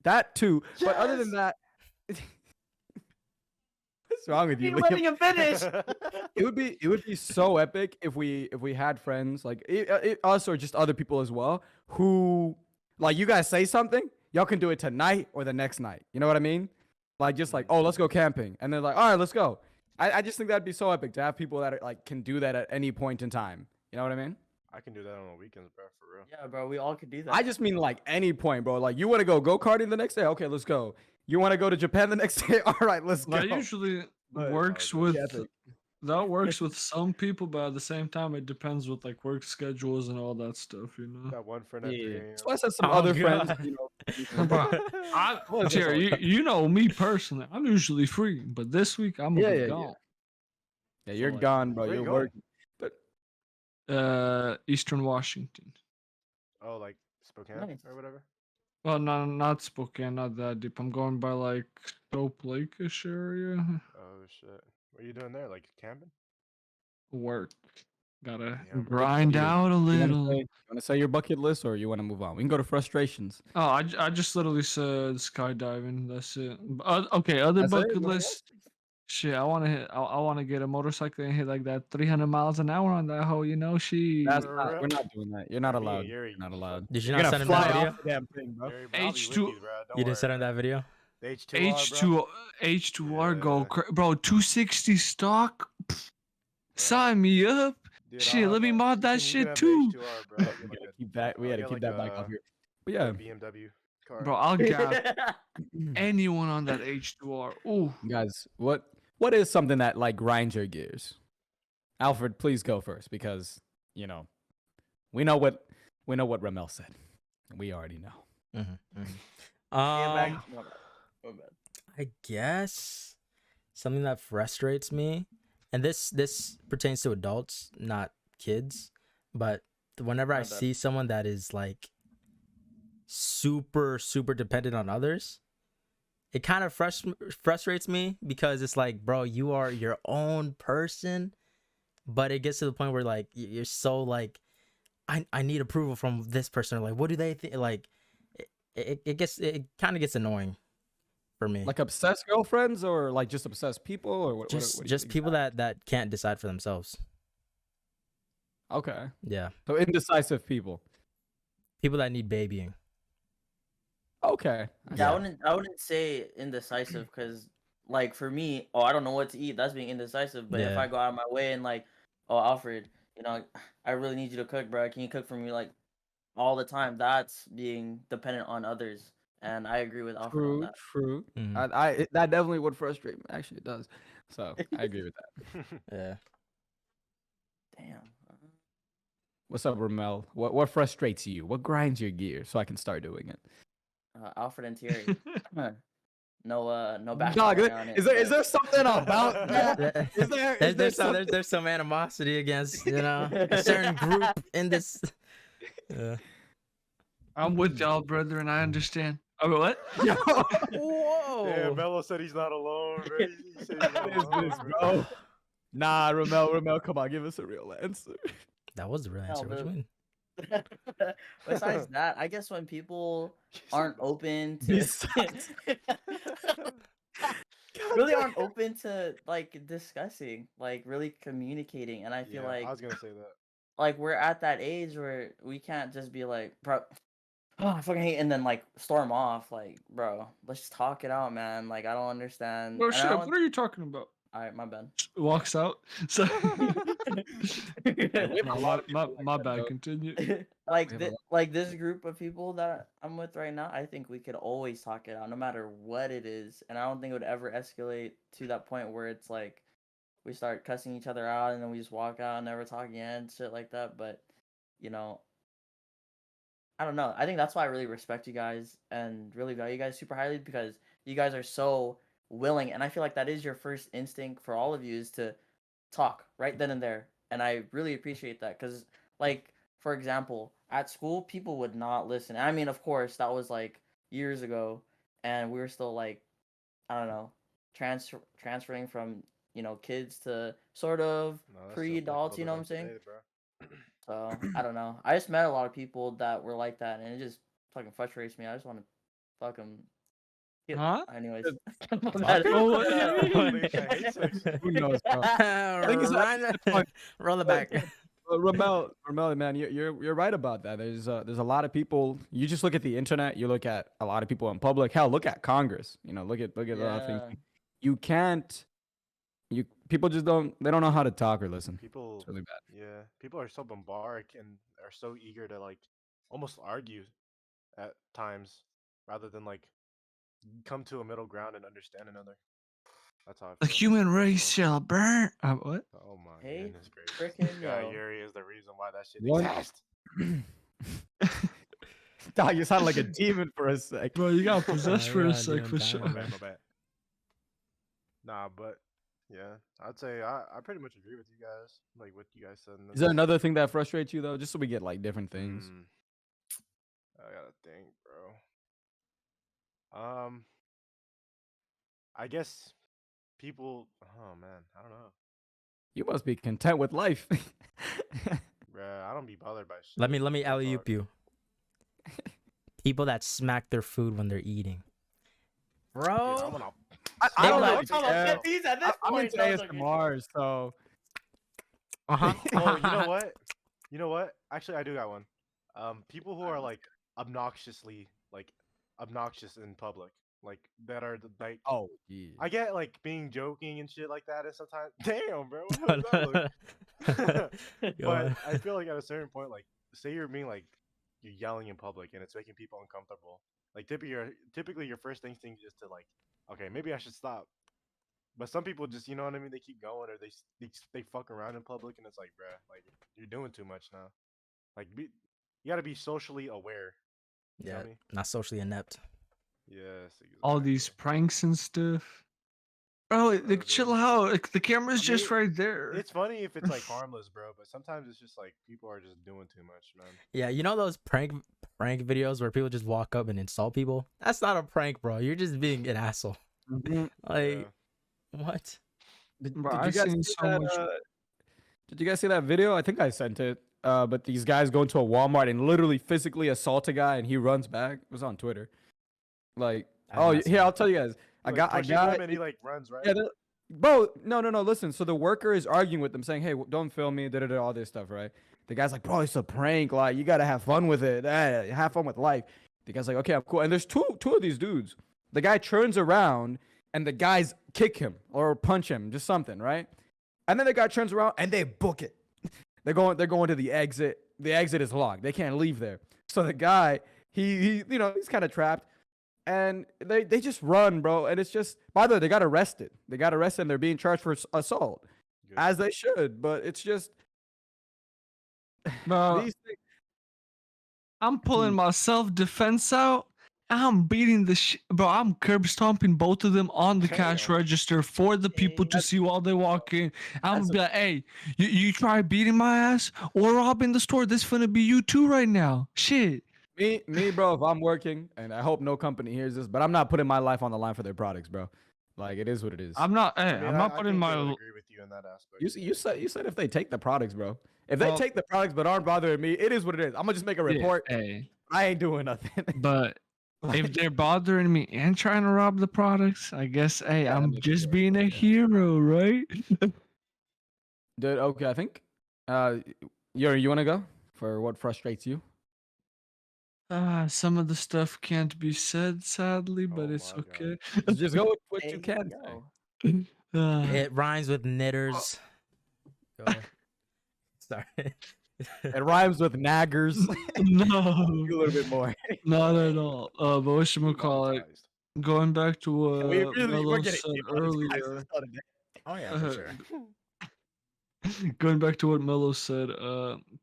S2: that too. But other than that, what's wrong with you?
S1: you
S2: Liam?
S1: letting him finish.
S2: It would be so epic if we had friends like us or just other people as well who like you guys say something, y'all can do it tonight or the next night. You know what I mean? Like just like, oh, let's go camping, and they're like, all right, let's go. I just think that'd be so epic to have people that are, like can do that at any point in time. You know what I mean?
S4: I can do that on the weekends, bro, for real.
S1: Yeah, bro, we all could do that.
S2: I just mean like any point, bro. Like you want to go karting the next day? Okay, let's go. You want to go to Japan the next day? All right, let's go.
S5: That usually
S2: But-
S5: works
S4: Oh,
S5: with
S2: that's epic.
S5: that works with some people, but at the same time, it depends with like work schedules and all that stuff, you know.
S4: Got one friend at 3
S2: Yeah.
S4: a.m.
S2: So I said some
S3: Oh,
S2: other
S3: God.
S2: friends. You
S5: No,
S2: know,
S5: bro, Jerry, you know me personally. I'm usually free, but this week I'm gonna
S2: Yeah,
S5: be
S2: yeah,
S5: gone.
S2: yeah, you're
S5: like,
S2: gone, bro.
S4: where you
S2: You're
S4: going?
S2: working. But
S5: Eastern Washington.
S4: Oh, like Spokane
S1: Nice.
S4: or whatever.
S5: Well, not Spokane, not that deep. I'm going by like Soap Lake-ish area.
S4: Oh shit. What are you doing there? Like camping?
S5: Work. Gotta
S4: Yeah, bro.
S5: grind
S2: You-
S5: out a
S2: you
S5: little.
S2: want to say your bucket list, or you want to move on? We can go to frustrations.
S5: Oh, I just literally said skydiving. That's it. Okay, other
S2: That's it?
S5: bucket
S2: Nothing
S5: list. Shit, I want to hit. I want to get a motorcycle and hit like that 300 miles an hour on that hole. You know, she.
S2: That's
S4: For
S2: not,
S4: real?
S2: we're not doing that. You're not
S4: Me and
S2: allowed.
S4: Yuri,
S2: You're not
S4: you
S2: allowed.
S3: Did you
S2: You're
S3: not
S2: gonna
S3: send him
S2: fly
S3: that video?
S2: off the damn thing, bro.
S4: Yuri, bro, I'll be with
S5: H2
S4: you, bro. Don't
S3: You didn't
S4: worry,
S3: send him
S4: bro.
S3: that video?
S4: The H2R, bro.
S5: H2R go
S4: Yeah.
S5: bro 260 stock. Pff, sign me up.
S4: Dude,
S5: Shit,
S4: I'll
S5: let me
S4: have
S5: mod that
S4: you can
S5: shit
S4: have the
S5: too.
S4: H2R, bro. I'll get
S2: We
S4: like
S2: gotta
S4: a-
S2: keep that. We
S4: I'll
S2: gotta
S4: get
S2: keep
S4: like
S2: that back
S4: a-
S2: off here. But
S4: like a
S2: yeah,
S4: BMW car.
S5: Bro, I'll gap anyone on that H2R. Ooh.
S2: guys, what is something that like grinds your gears? Alfred, please go first because you know we know what Ramel said. We already know.
S1: My bad.
S3: I guess something that frustrates me, and this pertains to adults, not kids, but whenever I
S1: My bad.
S3: see someone that is like super dependent on others, it kind of frustrates me because it's like, bro, you are your own person, but it gets to the point where like you're so like, I need approval from this person, or like, what do they think? Like it kind of gets annoying for me.
S2: Like obsessed girlfriends or like just obsessed people or what?
S3: just
S2: what do you
S3: just people that can't decide for themselves.
S2: Okay,
S3: Yeah,
S2: so indecisive people.
S3: people that need babying.
S2: Okay.
S1: Yeah, I wouldn't say indecisive because like for me, I don't know what to eat. That's being indecisive. But if
S3: Yeah.
S1: I go out of my way and like, oh Alfred, I really need you to cook, bro. Can you cook for me like all the time? That's being dependent on others. And I agree with Alfred on
S2: True.
S1: that.
S3: Mhm.
S2: That definitely would frustrate me. Actually, it does. So I agree with that.
S3: Yeah.
S1: Damn.
S2: What's up, Ramel? What frustrates you? What grinds your gear so I can start doing it?
S1: Alfred and Thierry. No
S2: Dog,
S1: backstory on it.
S2: is there something about that?
S3: There's some animosity against a certain group in this.
S5: I'm with y'all, brother, and I understand. I mean, what?
S3: Whoa!
S4: Yeah, Mello said he's not alone, bro. He said he's not alone,
S2: bro? Nah, Ramel, come on, give us a real answer.
S3: That was the real answer. What do you mean?
S1: Besides that, I guess when people aren't open to really aren't open to like discussing, like really communicating, and I feel like
S4: I was gonna say that.
S1: Like we're at that age where we can't just be like, bro, oh, I fucking hate, and then like storm off. Like, bro, let's just talk it out, man. Like, I don't understand.
S5: Bro,
S1: And
S5: shut up. What are you talking about?
S1: All right, my bad.
S5: Walks out. So my bad.
S1: though.
S5: Continue.
S1: like this group of people that I'm with right now, I think we could always talk it out, no matter what it is, and I don't think it would ever escalate to that point where it's like we start cussing each other out and then we just walk out and never talk again, shit like that. But I don't know. I think that's why I really respect you guys and really value you guys super highly, because you guys are so willing, and I feel like that is your first instinct for all of you, is to talk right then and there. And I really appreciate that, because like, for example, at school people would not listen. I mean, of course, that was like years ago, and we were still like, I don't know, transferring from kids to sort of pre-adults, you know what I'm saying? So I don't know. I just met a lot of people that were like that, and it just fucking frustrates me. I just want to fuck them.
S5: Huh?
S1: Anyways.
S2: Who knows, bro?
S3: Roll it back.
S2: Ramel, man, you're right about that. There's a lot of people. You just look at the internet. You look at a lot of people in public. Hell, look at Congress. Look at a lot of things. You can't. People just don't know how to talk or listen.
S4: People,
S2: it's really bad.
S4: Yeah, people are so bombarded and are so eager to like almost argue at times rather than like come to a middle ground and understand another. That's how I feel.
S5: The human race shall burn. What?
S4: Oh my
S1: Hey,
S4: goodness gracious! This guy Yuri is the reason why that shit exists.
S2: Dog, you sound like a demon for a sec.
S5: Bro, you got possessed for a sec for sure.
S4: My bad. Nah, but yeah, I'd say I pretty much agree with you guys. Like what you guys said.
S2: Is there another thing that frustrates you though? Just so we get like different things.
S4: I gotta think, bro. I guess people. Oh man, I don't know.
S2: You must be content with life.
S4: Bruh, I don't be bothered by shit.
S3: Let me alley-oop you. People that smack their food when they're eating. Bro.
S4: Dude,
S2: I don't know.
S1: I'm
S2: into ASMR, so.
S4: Oh, you know what? Actually, I do got one. People who are like obnoxious in public, like that are like.
S2: Oh, yeah.
S4: I get like being joking and shit like that, and sometimes, damn, bro. What does that look? But I feel like at a certain point, like, say you're being like, you're yelling in public and it's making people uncomfortable. Like typically your first instinct is to like, okay, maybe I should stop. But some people just, you know what I mean, they keep going, or they fuck around in public, and it's like, bruh, like you're doing too much now. Like you gotta be socially aware. You know what I mean?
S3: Not socially inept.
S4: Yes. Exactly.
S5: All these pranks and stuff. Bro, like, chill out. Like, the camera's just right there.
S4: It's funny if it's like harmless, bro, but sometimes it's just like people are just doing too much, man.
S3: Yeah, you know those prank videos where people just walk up and insult people? That's not a prank, bro. You're just being an asshole. Like, what?
S2: Did you guys see that video? I think I sent it. But these guys go into a Walmart and literally physically assault a guy, and he runs back. It was on Twitter. Like, here, I'll tell you guys. I got
S4: him and he like runs, right?
S2: Yeah, bro, no. Listen, so the worker is arguing with them, saying, "Hey, don't film me." All this stuff, right? The guy's like, "Bro, it's a prank. Like, you gotta have fun with it. Have fun with life." The guy's like, "Okay, I'm cool." And there's two of these dudes. The guy turns around, and the guys kick him or punch him, just something, right? And then the guy turns around and they book it. They're going to the exit. The exit is locked. They can't leave there. So the guy, he's kind of trapped. And they just run, bro. And it's just, by the way, they got arrested. And they're being charged for assault. Good. As they should. But it's just,
S5: Bro,
S2: These things,
S5: I'm pulling my self-defense out. I'm beating the shit. Bro, I'm curb stomping both of them on the cash
S4: Damn.
S5: register for the people to see while they walk in. I'm gonna be like, hey, you try beating my ass or robbing the store. This finna be you too right now. Shit.
S2: me, bro. If I'm working, and I hope no company hears this, but I'm not putting my life on the line for their products, bro. Like it is what it is.
S5: I'm not. Hey,
S4: I mean,
S5: I'm not
S4: I
S5: putting
S4: think they would
S5: my.
S4: agree with you in that aspect.
S2: You said if they take the products, bro. If they
S5: Well-
S2: take the products but aren't bothering me, it is what it is. I'm gonna just make a
S5: Yeah,
S2: report.
S5: hey,
S2: I ain't doing nothing.
S5: but if they're bothering me and trying to rob the products, I guess, hey,
S2: Yeah, that
S5: I'm
S2: makes
S5: just
S2: sense.
S5: being a
S2: Yeah.
S5: hero, right?
S2: Dude, okay, I think you wanna go for what frustrates you?
S5: Some of the stuff can't be said, sadly, but
S4: Oh
S5: it's
S4: my
S5: okay.
S2: Just go with what you
S1: Hey,
S2: can
S1: yo.
S2: say.
S3: It rhymes with knitters. Go ahead. Sorry.
S2: It rhymes with naggers.
S5: No,
S2: a little bit more.
S5: not at all. But whatchamacallit,
S4: Demonetized.
S5: going back to what
S2: We're
S5: Mello
S2: getting
S5: said
S2: demonetized
S5: earlier,
S2: this other day.
S3: Oh yeah, for sure.
S5: going back to what Mello said,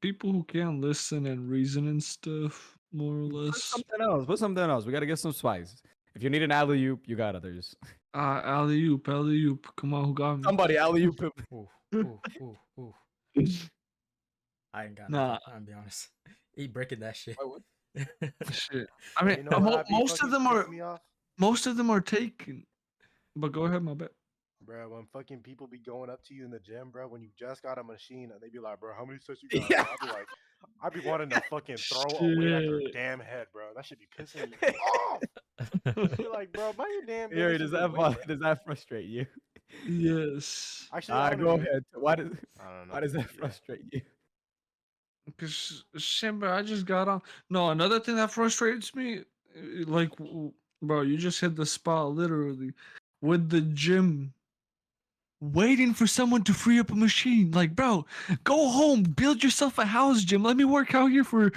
S5: people who can't listen and reason and stuff, more or
S2: Put
S5: less.
S2: something else. Put something else. We gotta get some spice. If you need an alley oop, you got others.
S5: Alley oop, alley oop. Come on, who got me?
S2: Somebody alley oop.
S3: Ooh, ooh, ooh, ooh. I ain't got
S5: Nah.
S3: nothing. I'm be honest. He breaking that shit.
S5: Shit. I mean,
S4: You know what, Abby
S5: most of
S4: fucking
S5: them
S4: pissed
S5: are
S4: me off?
S5: taken. But go ahead, my bad.
S4: Bro, when fucking people be going up to you in the gym, bro, when you just got a machine and they be like, bro, how many sets you got?
S2: Yeah.
S4: I'd be wanting to fucking throw away at their
S5: Shit.
S4: damn head, bro. That should be pissing me off. Be like, bro, mind your damn
S2: Yuri,
S4: business.
S2: does that frustrate you?
S5: Yes.
S4: Actually, I
S2: Go
S4: wanna do-
S2: ahead.
S4: I don't know.
S2: Why does that
S4: Yeah.
S2: frustrate you?
S5: Because shit, bro, I just got on. No, another thing that frustrates me, like, bro, you just hit the spot literally with the gym. Waiting for someone to free up a machine. Like, bro, go home, build yourself a house gym. Let me work out here for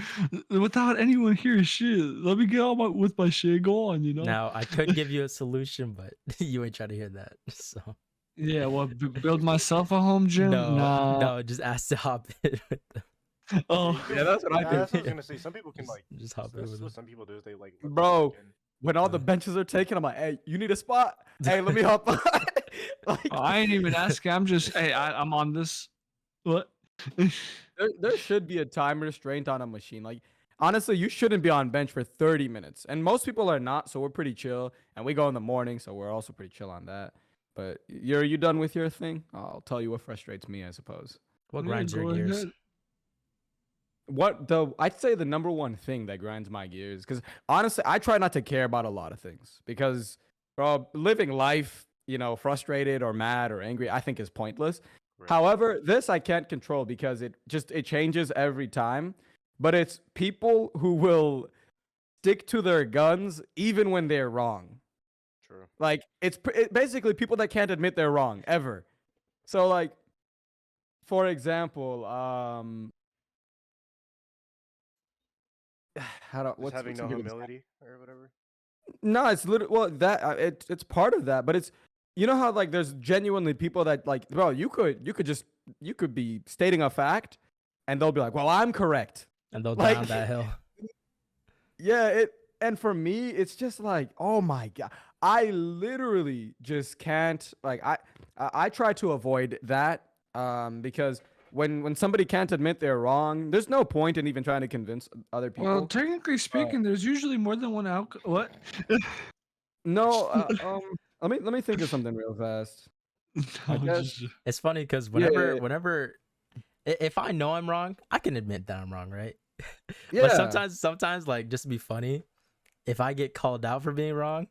S5: without anyone here. Shit. Let me get on with my shit. Go on, you know?
S3: Now I could give you a solution, but you ain't trying to hear that. So
S5: Yeah, well, build myself a home gym?
S3: no, just ask to hop in with them.
S5: Oh,
S2: Yeah, that's what I do.
S4: That's what I was gonna say. Some people can like.
S3: Just hop in
S4: That's
S3: with
S4: what
S3: them.
S4: some people do. Is they like. let
S2: Bro,
S4: them
S2: when all the benches are taken, I'm like, hey, you need a spot? Hey, let me hop on. Like,
S5: I ain't even asking. I'm just, hey, I'm on this. What?
S2: there should be a time restraint on a machine. Like, honestly, you shouldn't be on bench for 30 minutes. And most people are not, so we're pretty chill. And we go in the morning, so we're also pretty chill on that. But you done with your thing? I'll tell you what frustrates me, I suppose.
S3: What
S5: Yeah,
S3: grinds your
S5: go
S3: gears?
S5: ahead.
S2: I'd say the number one thing that grinds my gears, because honestly, I try not to care about a lot of things because, bro, living life, frustrated or mad or angry, I think is pointless.
S4: Right.
S2: However, this I can't control because it changes every time. But it's people who will stick to their guns even when they're wrong.
S4: True.
S2: Like it's basically people that can't admit they're wrong ever. So like, for example,
S4: Just having no humility or whatever.
S2: No, it's literally it's part of that, but it's how like there's genuinely people that like, bro, you could be stating a fact and they'll be like, well, I'm correct.
S3: And they'll
S2: Like-
S3: down that hill.
S2: Yeah, and for me, it's just like, oh my God. I literally just can't, like, I try to avoid that because when somebody can't admit they're wrong, there's no point in even trying to convince other people.
S5: Well, technically speaking, there's usually more than one outcome. What?
S2: No, let me think of something real fast. I
S5: No,
S2: guess-
S5: just-
S3: It's funny because
S2: Yeah,
S3: whenever if I know I'm wrong, I can admit that I'm wrong, right?
S2: Yeah.
S3: But sometimes like just to be funny, if I get called out for being wrong,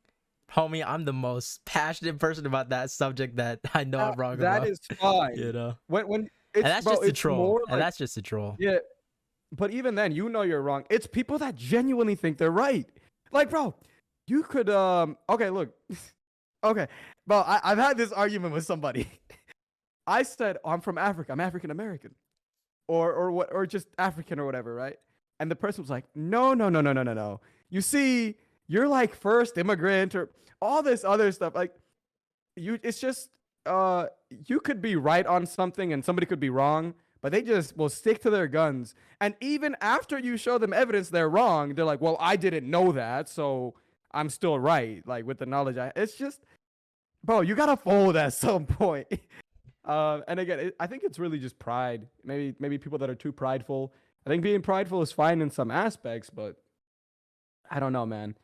S3: homie, I'm the most passionate person about that subject that I know I'm wrong about.
S2: That is fine.
S3: You know,
S2: When it's
S3: and that's
S2: bro,
S3: just a
S2: it's
S3: troll.
S2: more
S3: And
S2: like-
S3: that's just a troll.
S2: Yeah, but even then, you're wrong. It's people that genuinely think they're right. Like, bro, you could okay, look, okay, bro, I've had this argument with somebody. I said, I'm from Africa. I'm African American, or just African or whatever, right? And the person was like, no. You see, you're like first immigrant or all this other stuff. Like, it's just you could be right on something and somebody could be wrong, but they just will stick to their guns. And even after you show them evidence they're wrong, they're like, well, I didn't know that, so I'm still right. Like with the knowledge, it's just, bro, you gotta fold at some point. And again, I think it's really just pride. Maybe people that are too prideful. I think being prideful is fine in some aspects, but I don't know, man.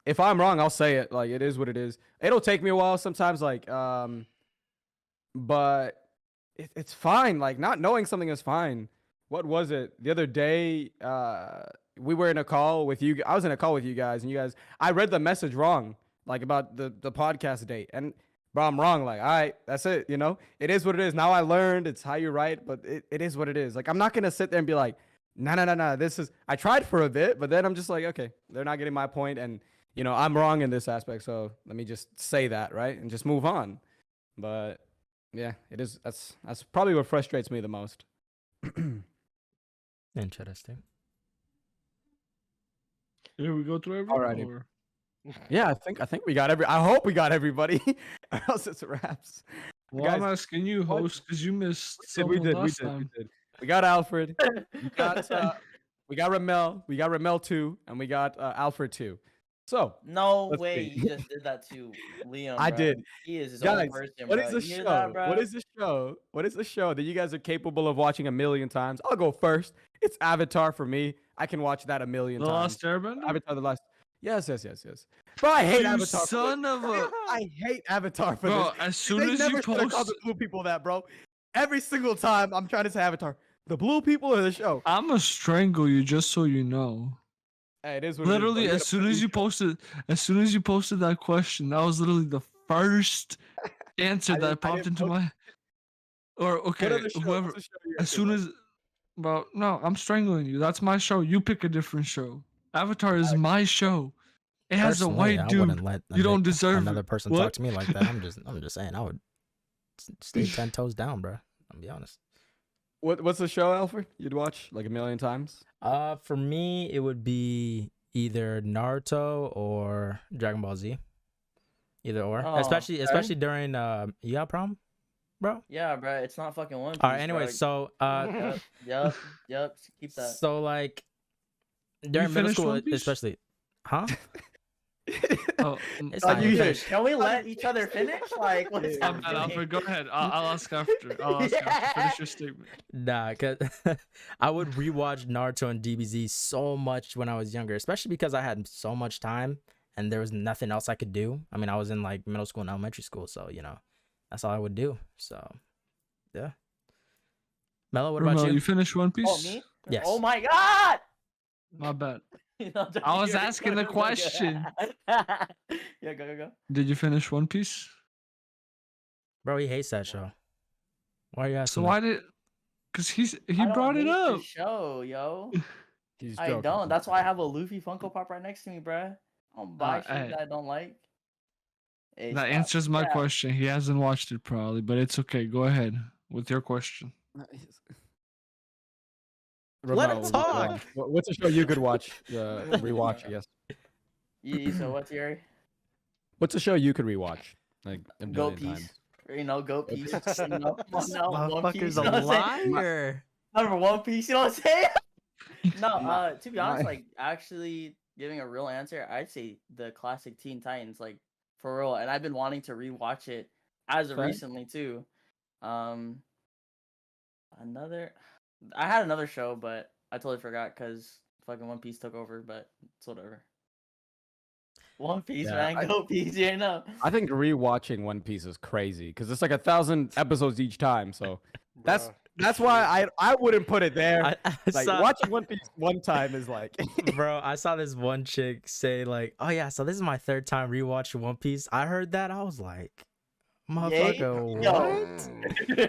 S2: If I'm wrong, I'll say it. Like, it is what it is. It'll take me a while sometimes, like, but it's fine. Like, not knowing something is fine. What was it? The other day, we were in a call with you. I was in a call with you guys, and you guys, I read the message wrong, like about the podcast date. And bro, I'm wrong. Like, all right, that's it. You know, it is what it is. Now I learned it's how you write, but it is what it is. Like, I'm not going to sit there and be like, no. This is, I tried for a bit, but then I'm just like, okay, they're not getting my point. And, you know, I'm wrong in this aspect. So let me just say that, right? And just move on. But yeah, it is. That's probably what frustrates me the most.
S3: Interesting.
S5: Did we go through everyone?
S2: Alrighty.
S5: Or?
S2: Yeah, I think we got I hope we got everybody. Or else it's wraps.
S5: Well,
S2: Guys,
S5: I'm asking you,
S2: what-
S5: host, because you missed
S2: we
S5: someone
S2: did.
S5: last time.
S2: We got Alfred. We got Ramel. We got Ramel 2, and we got Alfred 2. So
S1: No
S2: let's
S1: way
S2: see.
S1: you just did that to Liam.
S2: I
S1: bro.
S2: did.
S1: He is his
S2: Guys,
S1: own person,
S2: what
S1: bro.
S2: is the
S1: You hear
S2: show?
S1: that, bro?
S2: What is the show? What is the show that you guys are capable of watching a million times? I'll go first. It's Avatar for me. I can watch that a million
S5: The
S2: times.
S5: Last Airbender?
S2: Avatar: The Last. Yes. Bro, I hate
S5: You
S2: Avatar.
S5: son of a...
S2: I hate Avatar for
S5: Bro,
S2: this.
S5: as soon
S2: They
S5: as
S2: never
S5: you
S2: should have called
S5: post...
S2: the blue people that, bro. Every single time I'm trying to say Avatar, the blue people or the show.
S5: I'ma strangle you just so you know.
S2: Hey, it is what
S5: Literally,
S2: it is,
S5: as soon as you posted that question, that was literally the first answer that popped into my... Or, okay, whoever... As soon as... Bro, no, I'm strangling you. That's my show. You pick a different show. Avatar is my show. It has a
S3: Personally,
S5: white
S3: I
S5: dude.
S3: wouldn't let
S5: You don't deserve
S3: another
S5: it.
S3: person
S5: What?
S3: talk to me like that. I'm just saying, I would stay 10 toes down, bro. I'll be honest.
S2: What's the show, Alfred? You'd watch like a million times?
S3: For me, it would be either Naruto or Dragon Ball Z. Either or,
S1: Oh,
S3: especially
S1: okay.
S3: during you got a problem, bro?
S1: Yeah, bro. It's not fucking One Piece.
S3: All right. Anyway,
S1: bro.
S3: so
S1: Yep. Keep that.
S3: so like during middle
S5: finished
S3: school,
S5: One Piece?
S3: especially, huh?
S5: Oh,
S3: It's
S2: Oh,
S3: not
S2: you
S3: even
S2: did.
S3: finished.
S1: Can we let each other finish? Like, what's
S5: I'm bad,
S1: happening?
S5: Alfred. Go ahead. I'll ask after. I'll ask after. Finish your statement.
S3: Nah, cause I would rewatch Naruto and DBZ so much when I was younger, especially because I had so much time and there was nothing else I could do. I mean, I was in like middle school and elementary school, so you know, that's all I would do. So, yeah. Mello, what about
S5: Ramel,
S3: you?
S5: you finished One Piece?
S1: Oh, me?
S3: Yes.
S1: Oh my god!
S5: My bad.
S1: I
S5: was asking the question.
S1: Yeah, go.
S5: Did you finish One Piece?
S3: Bro, he hates that show. Why are you asking?
S5: So why did? Because he
S1: I don't
S5: brought it
S1: hate the
S5: up.
S1: show, yo.
S2: He's
S1: I
S2: joking.
S1: don't. That's why I have a Luffy Funko Pop right next to me, bruh. I don't buy shit
S5: hey.
S1: that I don't like. Hey,
S5: That
S1: stop.
S5: answers my
S1: Yeah.
S5: question. He hasn't watched it probably, but it's okay. Go ahead with your question.
S3: Let him
S2: Ramel,
S3: talk.
S2: What's a show you could watch? Rewatch, I guess.
S1: So what's your
S2: What's a show you could rewatch? Like a
S1: Goat
S2: billion
S1: Piece?
S2: times.
S1: You know, Goat Piece. You know, One Piece,
S3: Motherfucker's
S1: you
S3: a
S1: know what I'm saying?
S3: liar.
S1: Number One Piece, you know what I'm saying? No,
S2: My-
S1: to be honest,
S2: my-
S1: like actually giving a real answer, I'd say the classic Teen Titans, like for real. And I've been wanting to rewatch it as of
S2: Okay.
S1: recently too. I had another show, but I totally forgot because fucking One Piece took over. But it's whatever. One Piece,
S2: Yeah,
S1: man, Go Piece, you know.
S2: I think rewatching One Piece is crazy because it's like 1,000 episodes each time. So that's
S4: Bruh.
S2: that's why I wouldn't put it there.
S3: I
S2: Like
S3: saw,
S2: watching One Piece one time is like
S3: bro, I saw this one chick say like, "Oh yeah, so this is my third time rewatching One Piece." I heard that, I was like, "Motherfucker, what?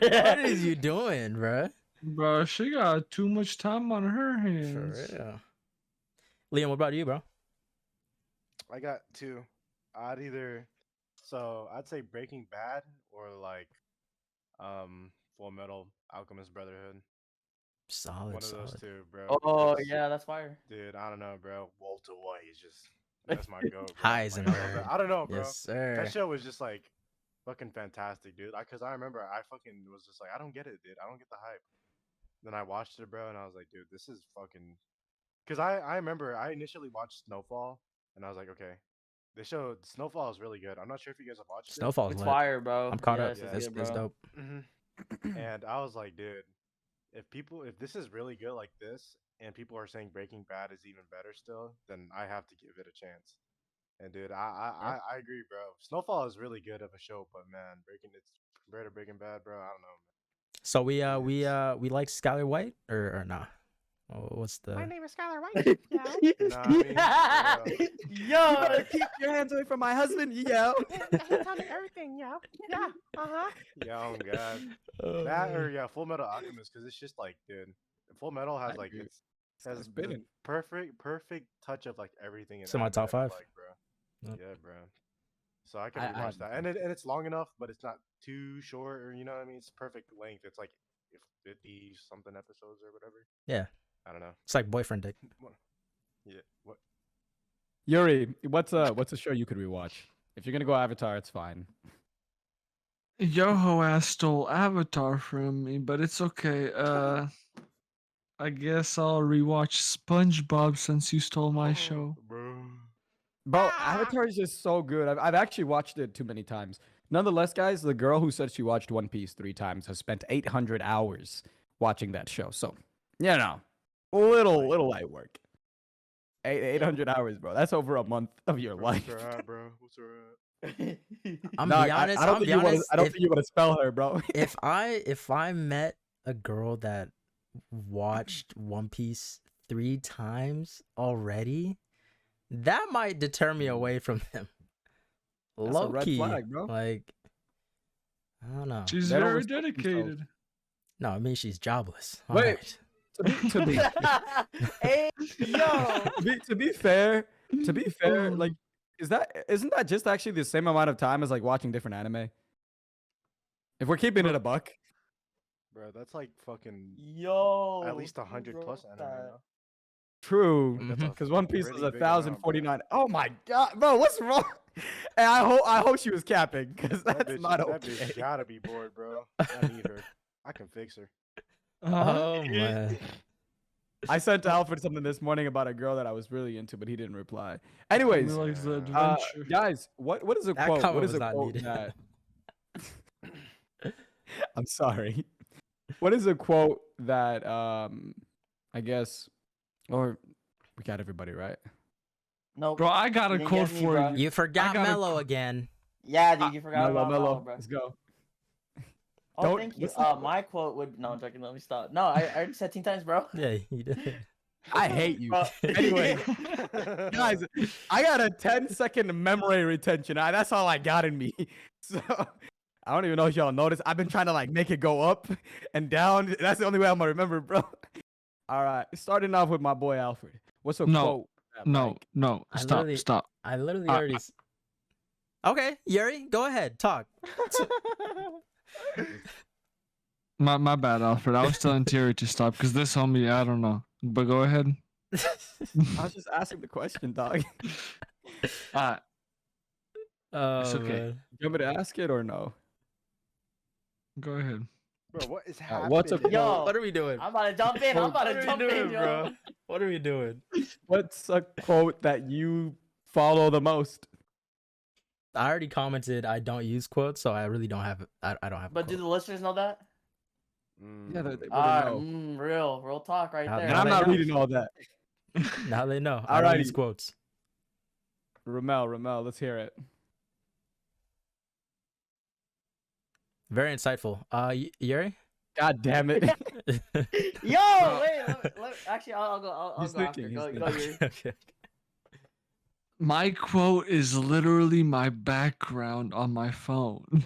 S3: What is you doing, bro?"
S5: Bro, she got too much time on her
S3: For
S5: hands.
S3: real. Liam, what about you, bro?
S4: I got two. I'd say Breaking Bad or like Full Metal Alchemist Brotherhood.
S3: Solid,
S4: One of those
S3: solid.
S4: two, bro.
S1: Oh
S4: because,
S1: yeah, that's fire.
S4: dude, I don't know, bro. Walter White is just that's my goat. Bro.
S3: Heisenberg.
S4: I don't know, bro.
S3: Yes, sir.
S4: That show was just like fucking fantastic, dude. Because I remember I fucking was just like, I don't get it, dude. I don't get the hype. Then I watched it, bro, and I was like, dude, this is fucking. Because I remember I initially watched Snowfall, and I was like, okay, this show Snowfall is really good. I'm not sure if you guys have watched it.
S3: Snowfall's
S1: It's
S3: lit.
S1: fire, bro.
S3: I'm caught
S1: Yes,
S3: up.
S1: it's
S3: It's
S1: good, bro.
S3: dope.
S4: And I was like, dude, if this is really good like this, and people are saying Breaking Bad is even better still, then I have to give it a chance. And dude, I agree, bro. Snowfall is really good of a show, but man, it's compared to Breaking Bad, bro. I don't know.
S3: So we like Skylar White or nah? Oh, what's the?
S4: My name is Skylar White. Yeah.
S1: Yo,
S2: better keep your hands away from my husband. Yo.
S4: Tell me everything, yo. Yeah. Yeah. Oh god. That or Full Metal Alchemist, because it's just like, dude, Full Metal has like
S2: agree.
S4: has
S2: It's
S4: the
S2: spinning.
S4: perfect touch of like everything. In
S3: So my
S4: anime
S3: top
S4: that I
S3: 5.
S4: like, bro.
S3: Yep.
S4: Yeah, bro. So I can
S2: I
S4: rewatch
S2: had
S4: that, and it's long enough, but it's not too short, or you know what I mean. It's perfect length. It's like 50 something episodes or whatever.
S3: Yeah.
S4: I don't know.
S3: It's like boyfriend dick.
S4: Yeah. What?
S2: Yuri, what's a show you could rewatch? If you're gonna go Avatar, it's fine.
S5: Yoho ass stole Avatar from me, but it's okay. I guess I'll rewatch SpongeBob since you stole my show.
S4: Bro.
S2: Bro, Avatar is just so good. I've actually watched it too many times. Nonetheless, guys, the girl who said she watched One Piece 3 times has spent 800 hours watching that show. So, you know, little light work. 800 hours, bro. That's over a month of your life.
S4: What's her at, bro? What's her at?
S3: I'm
S2: No,
S3: be honest.
S2: I don't
S3: I'm
S2: think
S3: be
S2: you wanna,
S3: honest.
S2: I don't think you want to spell her, bro.
S3: If I met a girl that watched One Piece 3 times already, that might deter me away from them.
S2: That's
S3: Low
S2: a red
S3: key,
S2: flag, bro.
S3: like I don't know.
S5: She's
S2: They don't
S5: very
S2: respect themselves.
S5: dedicated.
S3: No, I mean she's jobless.
S2: Wait.
S3: Alright.
S2: to be
S1: Hey, yo.
S2: to be fair, like isn't that just actually the same amount of time as like watching different anime? If we're keeping it a buck.
S4: Bro, that's like fucking
S1: Yo.
S4: at least
S1: who
S4: 100
S1: wrote
S4: plus anime.
S1: that?
S4: Now.
S2: True,
S3: Mhm.
S4: That's a
S2: because One Piece
S4: really
S2: is
S4: big amount, bro.
S2: 1,049. Oh my god, bro, what's wrong? And I hope she was capping, because
S4: That
S2: that's
S4: bitch,
S2: not
S4: that
S2: okay.
S4: bitch gotta be bored, bro. I need her. I can fix her.
S3: Oh man.
S2: I sent Alfred something this morning about a girl that I was really into, but he didn't reply. Anyways,
S5: He likes the
S4: uh,
S5: adventure.
S2: guys, what is a
S3: That
S2: quote?
S3: comment
S2: What is
S3: was
S2: a
S3: not
S2: quote
S3: needed.
S2: that? I'm sorry. What is a quote that I guess, or we got everybody right?
S1: Nope.
S5: Bro, I got a
S1: You
S5: quote
S1: get me,
S5: for
S1: bro.
S5: you.
S3: You forgot
S5: gotta
S3: Mello
S5: qu-
S3: again.
S1: Yeah, dude, you forgot about Mello, bro.
S2: Let's go.
S1: Oh,
S2: Don't-
S1: thank you.
S2: what's the-
S1: My quote would no, I'm joking. Let me stop. No, I already said 10 times, bro.
S3: Yeah, you did.
S2: I hate you.
S1: Bro.
S2: Anyway, guys, I got a 10-second memory retention. That's all I got in me. So I don't even know if y'all noticed. I've been trying to like make it go up and down. That's the only way I'm gonna remember, bro. All right, starting off with my boy Alfred. What's a
S5: No,
S2: quote? that,
S5: No,
S2: like,
S5: no,
S3: I
S5: stop,
S3: literally-
S5: stop.
S3: I literally
S5: I-
S3: already. Okay, Yuri, go ahead, talk.
S5: My bad, Alfred. I was telling Terry to stop because this homie, I don't know. But go ahead.
S2: I was just asking the question, dog.
S5: Uh,
S3: Oh,
S5: It's okay.
S3: man.
S2: You want me to ask it or no?
S5: go ahead.
S4: Bro, what is happening?
S2: What's a
S1: Yo,
S3: What are we doing?
S1: I'm about to jump in. I'm about
S3: What
S1: to
S3: are we
S1: jump
S3: doing,
S1: in, yo.
S3: bro? What are we doing?
S2: What's a quote that you follow the most?
S3: I already commented I don't use quotes, so I really don't have. I don't have. a
S1: But do
S3: quote.
S1: the listeners know that?
S2: Yeah, they wouldn't
S1: Alright,
S2: know.
S1: real talk right
S3: Now-
S1: there.
S2: And
S3: now
S2: I'm
S3: they
S2: not
S3: know.
S2: reading all that.
S3: Now they know. I don't use
S2: Alrighty.
S3: quotes.
S2: Ramel, let's hear it.
S3: Very insightful. Yuri.
S2: God damn it.
S1: Yo, wait. Actually, I'll go. I'll
S2: He's
S1: go after.
S2: thinking,
S1: Go,
S2: he's
S1: go,
S2: thinking.
S1: Yuri.
S3: Okay.
S5: My quote is literally my background on my phone.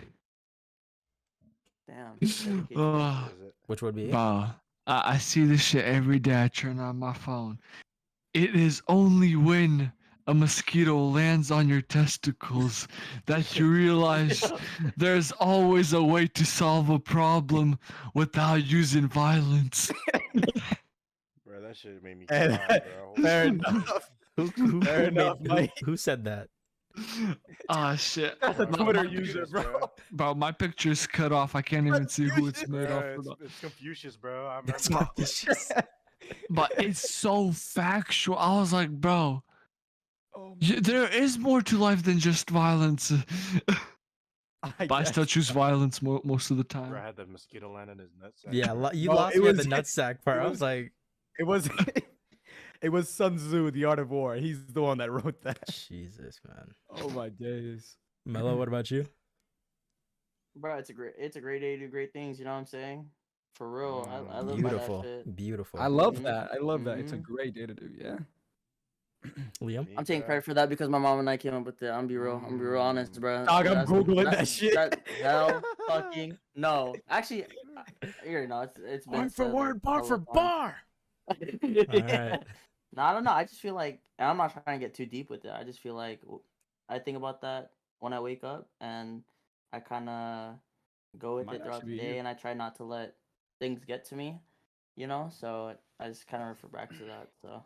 S1: Damn.
S5: Ugh.
S4: What is it?
S3: Which would be?
S5: I see this shit every day. I turn on my phone. It is only when a mosquito lands on your testicles that you realize there's always a way to solve a problem without using violence.
S4: Bro, that shit made me
S2: And-
S4: cry, bro.
S2: Fair enough.
S3: Who
S2: Fair enough, Mike.
S3: who said that?
S5: Oh shit.
S2: That's a
S4: Bro,
S2: Twitter
S4: it's
S2: user,
S4: Confucius,
S2: bro.
S5: Bro, my picture's cut off. I can't even see who it's made off.
S4: Bro, it's Confucius, bro. I
S3: It's
S4: remember.
S3: Confucius.
S5: But it's so factual. I was like, bro,
S2: Oh
S5: there is more to life than just violence.
S2: I
S5: But I still
S2: guess.
S5: choose violence most of the
S4: Bro, I
S5: time.
S4: had the mosquito land in his nutsack.
S3: Yeah,
S4: bro.
S3: you
S2: Well,
S3: lost
S2: it
S3: me at the
S2: was-
S3: nutsack part.
S2: it
S3: I
S2: was-
S3: was like,
S2: It was it was Sun Tzu, The Art of War. He's the one that wrote that.
S3: Jesus, man.
S2: Oh my days.
S3: Mello, what about you?
S1: Bro, it's a great day to do great things. You know what I'm saying? For real, I live by that
S3: Beautiful,
S1: shit.
S3: beautiful.
S2: I love
S1: Mhm,
S2: that. I love that. It's a
S1: mhm.
S2: great day to do. Yeah.
S3: Liam,
S4: Me,
S1: I'm taking
S4: bro.
S1: credit for that because my mom and I came up with it. I'm be real. I'm be real honest, bro.
S2: Dog, I'm
S1: That's-
S2: Googling that shit.
S1: Hell fucking no. Actually, you already know it's been
S3: bar for
S1: said,
S3: word,
S1: like,
S3: bar
S1: hella
S3: for
S1: times.
S3: bar. Alright.
S1: No, I don't know. I just feel like, and I'm not trying to get too deep with it. I just feel like I think about that when I wake up, and I kind of go with
S2: Might
S1: it throughout
S2: actually
S1: the
S2: be you.
S1: day, and I try not to let things get to me, you know. So I just kind of refer back to that. So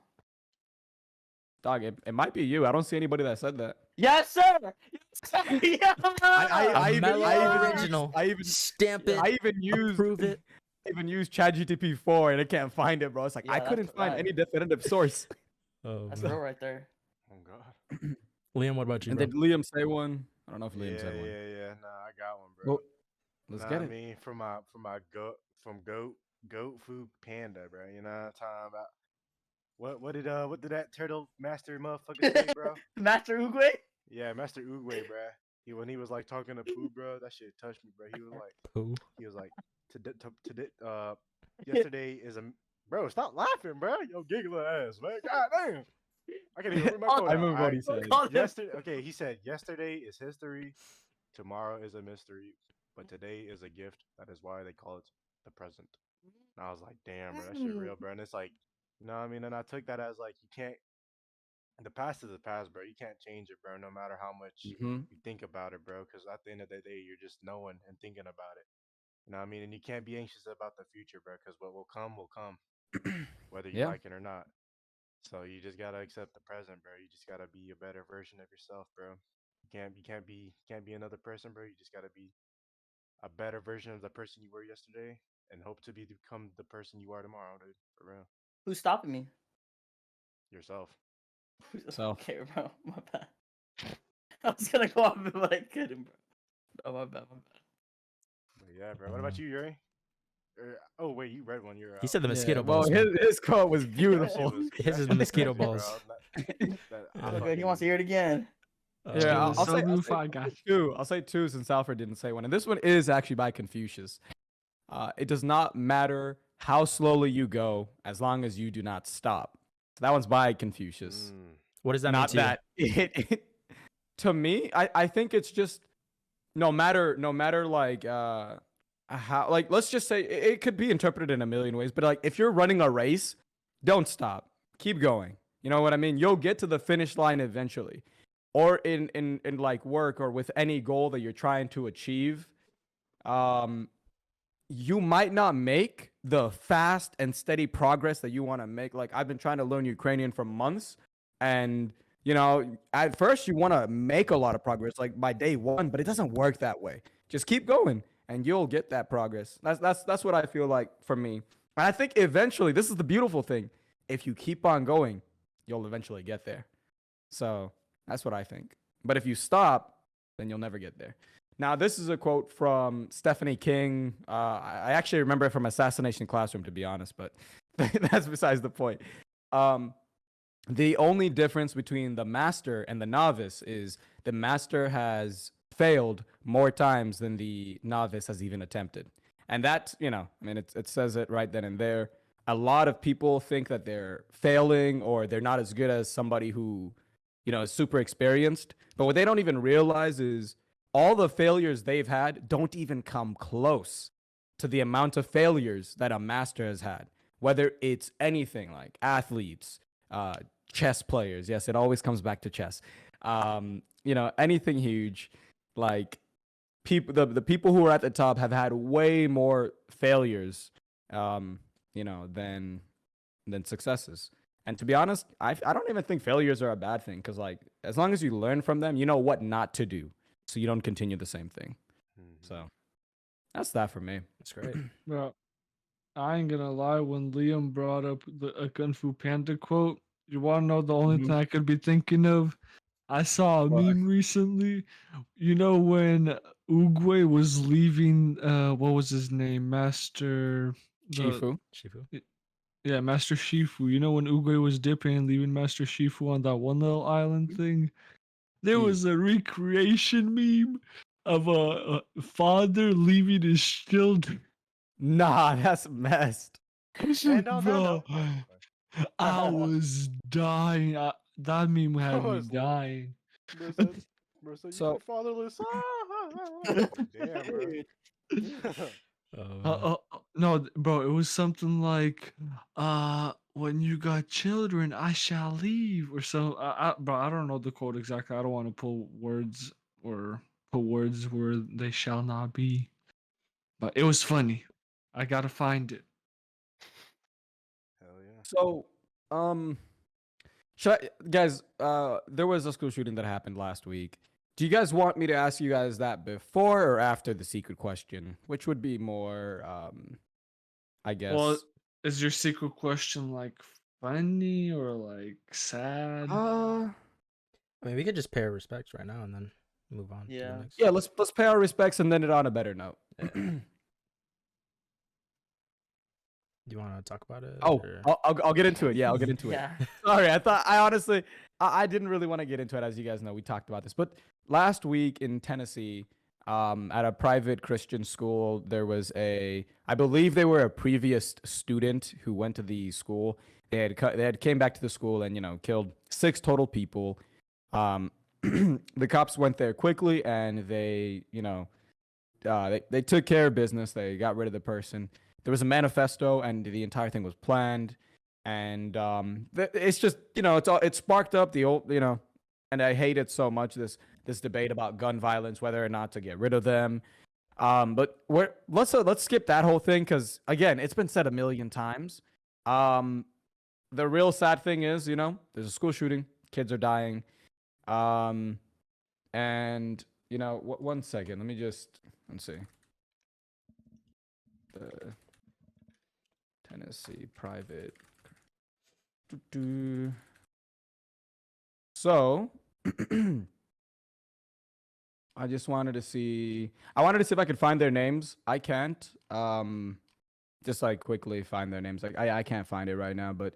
S2: Dog, it might be you. I don't see anybody that said that.
S1: yes, sir. Yes, sir. Yeah.
S3: A Mellow original.
S2: I even
S3: Stamp it.
S2: I even used
S3: Approve it.
S2: I even used ChatGPT 4 and it can't find it, bro. It's like
S1: Yeah,
S2: I
S1: that's
S2: couldn't
S1: a
S2: find
S1: fact.
S2: any definitive source.
S3: Oh,
S1: That's
S3: man.
S1: real right there.
S4: Oh god.
S3: Liam, what about you,
S2: And
S3: bro?
S2: did Liam say one? I don't know if Liam
S4: Yeah,
S2: said one.
S4: yeah. Nah, I got one, bro.
S2: Well, let's
S4: Nah,
S2: get
S4: I
S2: it.
S4: mean, from my goat food panda, bro. You know what I'm talking about? What did that turtle master motherfucker say, bro?
S1: Master Uguay.
S4: Yeah, Master Oogway, bro. When he was like talking to Pooh, bro, that shit touched me, bro.
S3: Pooh.
S4: He was like, yesterday is a bro. Stop laughing, bro. Yo, giggling ass, man. God damn. I can't even read my
S1: Oh,
S4: code
S2: I
S4: out.
S2: remember what
S4: alright?
S2: he said.
S1: Call him.
S4: Okay, he said yesterday is history, tomorrow is a mystery, but today is a gift. That is why they call it the present. And I was like, damn, bro, that shit real, bro. And it's like, you know what I mean? And I took that as like, you can't. The past is the past, bro. You can't change it, bro. No matter how much
S2: Mhm.
S4: you think about it, bro. Because at the end of the day, you're just knowing and thinking about it. You know what I mean? And you can't be anxious about the future, bro. Because what will come, whether you
S2: Yeah.
S4: like it or not. So you just gotta accept the present, bro. You just gotta be a better version of yourself, bro. You can't be another person, bro. You just gotta be a better version of the person you were yesterday, and hope to become the person you are tomorrow, dude. For real,
S1: Who's stopping me?
S4: yourself.
S2: So
S1: Okay, bro. My bad. I was gonna go off, but I couldn't, bro. Oh, my bad.
S4: But yeah, bro. What about you, Yuri? Oh wait, you read one. You're
S3: He said the
S2: yeah,
S3: mosquito
S2: well,
S3: balls. man.
S2: his quote was
S4: That shit
S2: beautiful.
S4: was-
S3: His
S4: that
S3: is
S4: shit
S3: the
S4: was
S3: mosquito
S4: crazy, bro.
S3: balls.
S1: Oh, good. He wants to hear it again.
S2: Yeah,
S3: Oh,
S2: I'll
S5: so
S2: say,
S5: move, I got
S2: two. I'll say two since Alfred didn't say one. And this one is actually by Confucius. It does not matter how slowly you go as long as you do not stop. So that one's by Confucius.
S3: what does that mean
S2: Not
S3: to you?
S2: that to me, I think it's just no matter like how, like, let's just say it could be interpreted in a million ways, but like if you're running a race, don't stop. Keep going. You know what I mean? You'll get to the finish line eventually. Or in like work or with any goal that you're trying to achieve, you might not make the fast and steady progress that you want to make. Like I've been trying to learn Ukrainian for months, and you know, at first you want to make a lot of progress like by day one, but it doesn't work that way. Just keep going and you'll get that progress. That's what I feel like for me. And I think eventually, this is the beautiful thing. If you keep on going, you'll eventually get there. So that's what I think. But if you stop, then you'll never get there. Now, this is a quote from Stephanie King. I actually remember it from Assassination Classroom, to be honest, but that's besides the point. The only difference between the master and the novice is the master has failed more times than the novice has even attempted. And that, you know, I mean, it says it right then and there. A lot of people think that they're failing or they're not as good as somebody who, you know, is super experienced. But what they don't even realize is all the failures they've had don't even come close to the amount of failures that a master has had, whether it's anything like athletes, chess players. Yes, it always comes back to chess. You know, anything huge, like people, the people who are at the top have had way more failures, you know, than successes. And to be honest, I don't even think failures are a bad thing, because like as long as you learn from them, you know what not to do, so you don't continue the same thing. So that's that for me.
S3: That's great.
S5: Bro, I ain't gonna lie. When Liam brought up a Kung Fu Panda quote, you wanna know the only thing I could be thinking of? I saw a
S2: What?
S5: meme recently. You know when Oogway was leaving, what was his name?
S2: Shifu.
S3: Shifu.
S5: Yeah, Master Shifu. You know when Oogway was dipping and leaving Master Shifu on that one little island thing? There
S2: Yeah.
S5: was a recreation meme of a father leaving his children.
S2: Nah, that's messed.
S4: And on that
S5: Bro,
S4: note,
S5: I was dying. That meme had me
S4: was like,
S5: dying.
S4: bro said, you
S2: So-
S4: went fatherless. Like, damn, bro.
S5: No, bro, it was something like, when you got children, I shall leave, or so. Bro, I don't know the quote exactly. I don't want to pull words or put words where they shall not be. But it was funny. I gotta find it.
S4: Hell yeah.
S2: So, guys, there was a school shooting that happened last week. Do you guys want me to ask you guys that before or after the secret question? Which would be more, I guess.
S5: Well, is your secret question like funny or like sad?
S3: I mean, we could just pay our respects right now and then move on to
S1: Yeah.
S3: the next.
S2: Yeah, let's pay our respects and end it on a better note.
S3: Do you want to talk about it?
S2: Oh,
S3: or-
S2: I'll get into it. Yeah, I'll get into it.
S1: Yeah.
S2: Sorry, I honestly, I didn't really want to get into it, as you guys know. We talked about this, but last week in Tennessee, at a private Christian school, there was I believe they were a previous student who went to the school. They had came back to the school and killed 6 total people. The cops went there quickly and they they took care of business. They got rid of the person. There was a manifesto, and the entire thing was planned. And it's just it sparked up the old and I hate it so much, this debate about gun violence, whether or not to get rid of them. But let's skip that whole thing, because again, it's been said a million times. The real sad thing is, there's a school shooting, kids are dying. And one second, let's see. The Tennessee private. So, I wanted to see if I could find their names. I can't. Just like quickly find their names. Like I can't find it right now, but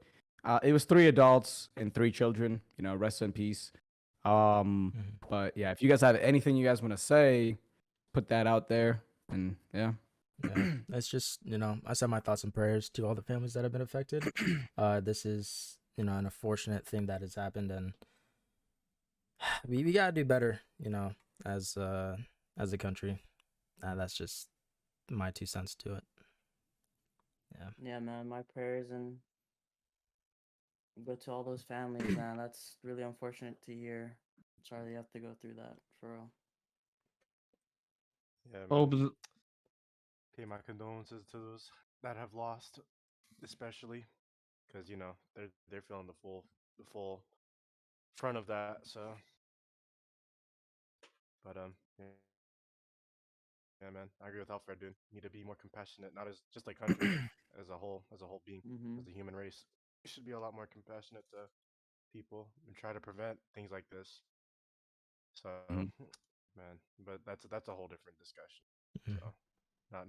S2: it was 3 adults and 3 children. Rest in peace. But yeah, if you guys have anything you guys want to say, put that out there. And yeah.
S3: Yeah, it's just I send my thoughts and prayers to all the families that have been affected. This is an unfortunate thing that has happened, and we gotta do better, as a country. That's just my 2 cents to it. Yeah.
S1: Yeah, man. My prayers and go to all those families, man. That's really unfortunate to hear. Sorry you have to go through that, for real.
S4: Yeah, man.
S5: Oh, but
S4: Pay my condolences to those that have lost, especially because they're feeling the full front of that. So, but yeah, man, I agree with Alfred, dude. Need to be more compassionate, not as just like country, as a whole being, as a human race. We should be a lot more compassionate to people and try to prevent things like this. So, man, but that's a whole different discussion. So.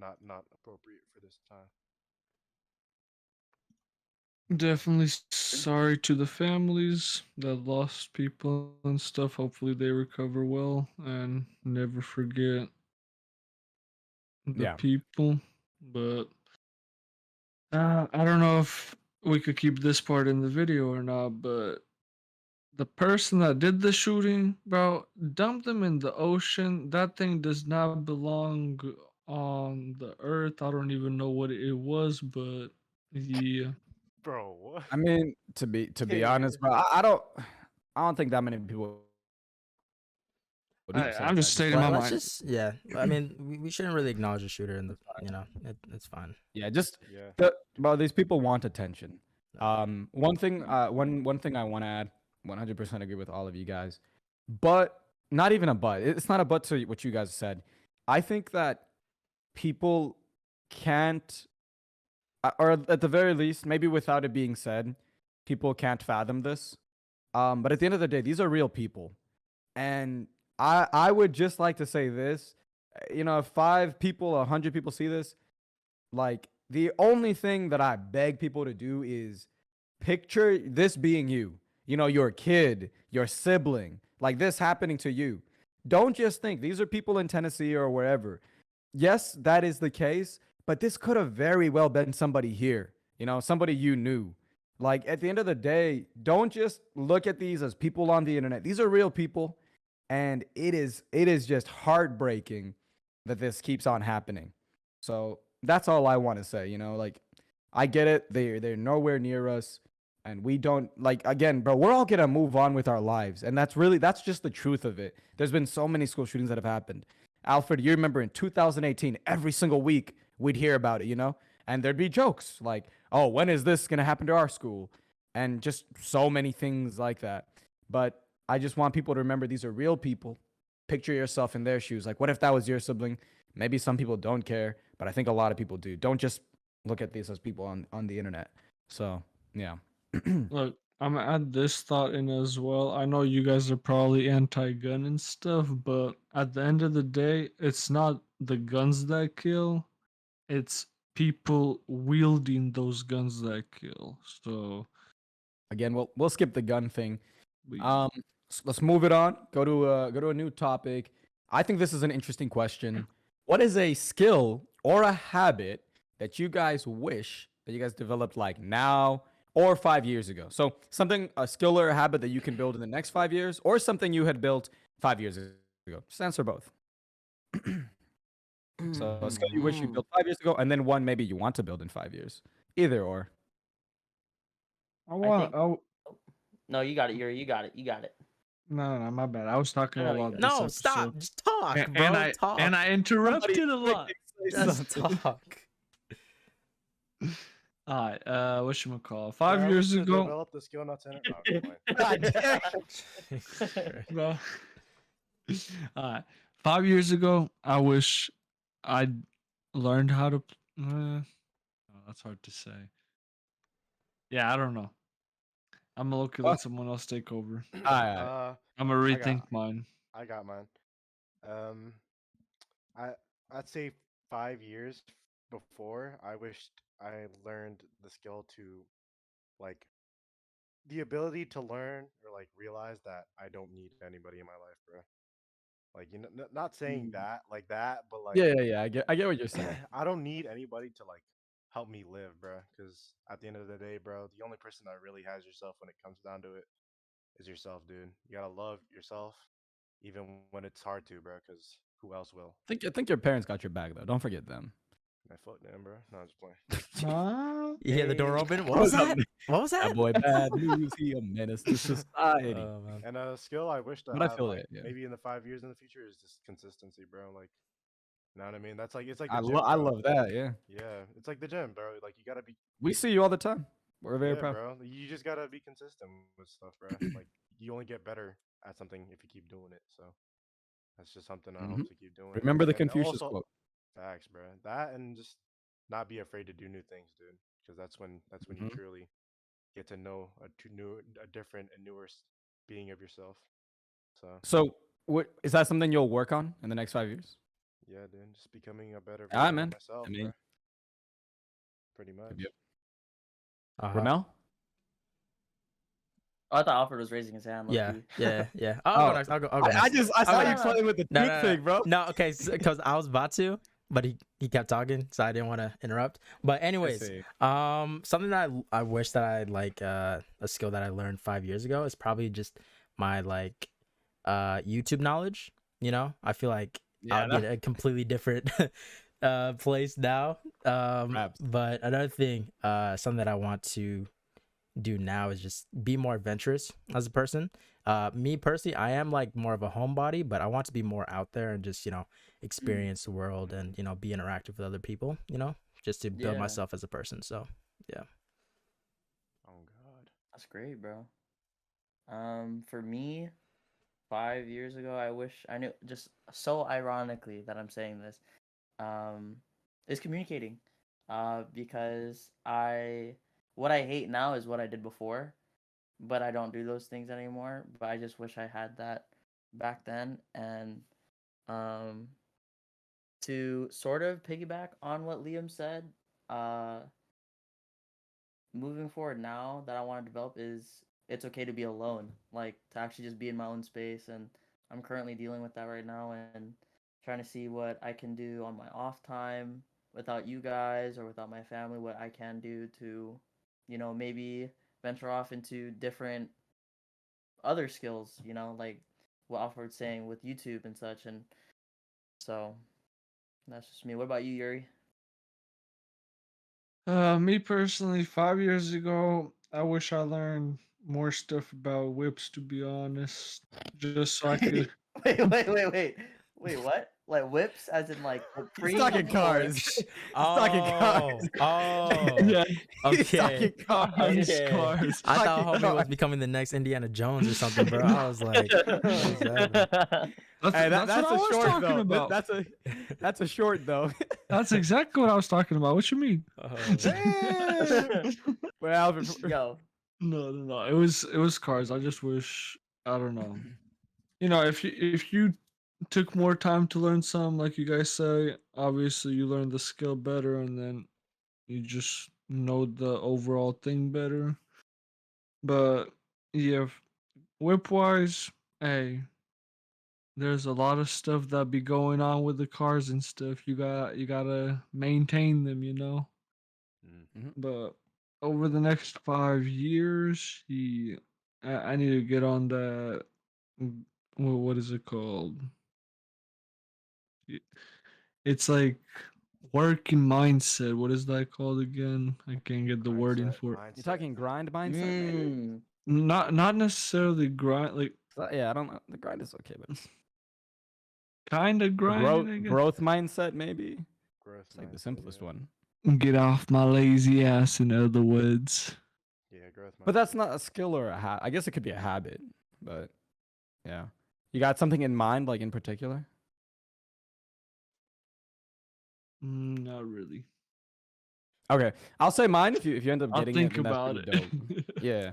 S4: Not appropriate for this time.
S5: definitely sorry to the families that lost people and stuff. Hopefully they recover well and never forget the people. But I don't know if we could keep this part in the video or not, but the person that did the shooting, bro, dumped them in the ocean. That thing does not belong on the earth. I don't even know what it was, but yeah.
S4: Bro, what?
S2: I mean, to be honest, bro, I don't think that many people.
S5: I'm just stating my mind.
S3: I mean, we shouldn't really acknowledge the shooter, and it's fine.
S2: Yeah, just
S4: Yeah.
S2: bro, these people want attention. One thing I want to add, 100% agree with all of you guys, but not even a but. It's not a but to what you guys said. I think that people can't, or at the very least, maybe without it being said, people can't fathom this. But at the end of the day, these are real people, and I would just like to say this. If 5 people, 100 people see this, like the only thing that I beg people to do is picture this being you. Your kid, your sibling, like this happening to you. Don't just think these are people in Tennessee or wherever. Yes, that is the case, but this could have very well been somebody here, somebody you knew. Like at the end of the day, don't just look at these as people on the internet. These are real people, and it is just heartbreaking that this keeps on happening. So that's all I want to say. Like I get it. They're nowhere near us, and we don't again, bro. We're all gonna move on with our lives, and that's just the truth of it. There's been so many school shootings that have happened. Alfred, you remember in 2018, every single week we'd hear about it, and there'd be jokes like, "Oh, when is this gonna happen to our school?" And just so many things like that. But I just want people to remember these are real people. Picture yourself in their shoes. Like, what if that was your sibling? Maybe some people don't care, but I think a lot of people do. Don't just look at these as people on the internet. So, yeah.
S5: Look, I'm gonna add this thought in as well. I know you guys are probably anti-gun and stuff, but at the end of the day, it's not the guns that kill, it's people wielding those guns that kill. So
S2: again, we'll skip the gun thing. Let's move it on. Go to a new topic. I think this is an interesting question. What is a skill or a habit that you guys wish that you guys developed like now or 5 years ago? So a skill or a habit that you can build in the next 5 years, or something you had built 5 years ago. Just answer both. So a skill you wish you built 5 years ago, and then one maybe you want to build in 5 years. Either or.
S1: No, you got it, Yuri. You got it.
S5: No, my bad. I was talking a lot.
S3: No, stop. Just talk, bro.
S5: And I interrupted a lot.
S3: Just talk.
S5: All right. Whatchamacallit? 5 years ago.
S4: Develop the skill not to
S5: Bro. All right. 5 years ago, I wish I'd learned how to. That's hard to say. Yeah, I don't know. I'm gonna let someone else take over. I'm gonna rethink mine.
S4: I got mine. I'd say 5 years before, I wished I learned the skill to, like, the ability to learn or like realize that I don't need anybody in my life, bro. Like, not saying that like that, but like,
S2: yeah. I get what you're saying.
S4: I don't need anybody to like help me live, bro. Because at the end of the day, bro, the only person that really has yourself when it comes down to it is yourself, dude. You gotta love yourself, even when it's hard to, bro. Because who else will?
S2: I think your parents got your back though. Don't forget them.
S4: I fuck them, bro. No, I'm just playing.
S3: You hear the door open? What was that? What was that?
S2: That boy, bad news. He a menace to society.
S4: And a skill I wish to
S2: But I
S4: have,
S2: feel
S4: like,
S2: it, yeah.
S4: maybe in the 5 years in the future, is just consistency, bro. Like, you know what I mean? That's like, it's like
S2: I
S4: the gym,
S2: I
S4: bro.
S2: love that. Yeah.
S4: Yeah, it's like the gym, bro. Like, you gotta be.
S2: We see you all the time. We're very
S4: Yeah,
S2: proud.
S4: bro. You just gotta be consistent with stuff, bro. Like, you only get better at something if you keep doing it. So that's just something I hope to keep doing.
S2: Remember the
S4: And
S2: Confucius
S4: also,
S2: quote.
S4: facts, bro. That, and just not be afraid to do new things, dude. Because that's when you truly get to know a different and newer being of yourself.
S2: So, what is that something you'll work on in the next 5 years?
S4: Yeah, dude, just becoming a better
S2: Ah,
S4: version
S2: man.
S4: of myself,
S2: I mean,
S4: bro. Pretty much.
S2: Yep.
S3: Uh-huh.
S2: Ramel?
S1: Oh, I thought Alfred was raising his hand.
S3: Yeah.
S2: Oh.
S3: I'll go.
S2: I saw
S3: go
S2: you
S3: next.
S2: playing with the toothpick, bro.
S3: No, okay, because I was about to, but he kept talking, so I didn't want to interrupt. But anyways, something that I wish that I like a skill that I learned 5 years ago is probably just my like YouTube knowledge. I feel like I'll be in a completely different place now. But another thing, something that I want to do now is just be more adventurous as a person. Me personally, I am like more of a homebody, but I want to be more out there and just experience the world and be interactive with other people, just to build myself as a person. So yeah.
S4: I
S1: That's great, bro. For me, 5 years ago, I wish I knew. Just so ironically that I'm saying this, um, is communicating. Because what I hate now is what I did before, but I don't do those things anymore. But I just wish I had that back then. And um, to sort of piggyback on what Liam said, uh, moving forward now that I want to develop is it's okay to be alone, like to actually just be in my own space. And I'm currently dealing with that right now and trying to see what I can do on my off time without you guys or without my family, what I can do to, maybe venture off into different other skills, like what Alfred's saying with YouTube and such. And so that's just me. What about you, Yuri?
S5: Me personally, 5 years ago, I wish I learned more stuff about whips. To be honest, just so I could.
S1: Wait, what? Like whips, as in like
S2: He's talking cars. He's talking cars.
S3: Yeah. Okay.
S2: He's talking cars.
S3: Okay.
S5: Cars.
S3: I thought homie was becoming the next Indiana Jones or something, bro. I was like,
S2: Hey, that's
S5: what I was
S2: short
S5: talking
S2: though.
S5: about.
S2: That's a short though.
S5: That's exactly what I was talking about. What you mean?
S2: Well,
S1: Yo.
S5: No. It was cars. I just wish, I don't know. If you took more time to learn something, like you guys say, obviously you learn the skill better, and then you just know the overall thing better. But yeah, whip wise, hey, there's a lot of stuff that be going on with the cars and stuff. You gotta maintain them,
S2: Mhm.
S5: But over the next 5 years, I need to get on that. What is it called? It's like working mindset. What is that called again? I can't get the wording for it.
S2: You're talking grind mindset, maybe?
S5: Not necessarily grind, like
S2: Yeah, I don't know. The grind is okay, but
S5: kind of grind. I guess.
S2: growth mindset, maybe.
S4: Growth
S2: It's like the
S4: mindset,
S2: simplest
S4: yeah.
S2: one.
S5: Get off my lazy ass, in other words.
S4: Yeah, growth mindset.
S2: But that's not a skill or a habit. I guess it could be a habit, but yeah. You got something in mind, like in particular?
S5: Not really.
S2: Okay, I'll say mine if you end up
S5: I'll
S2: getting
S5: think
S2: it. Then
S5: about
S2: that's
S5: it.
S2: pretty dope. Yeah,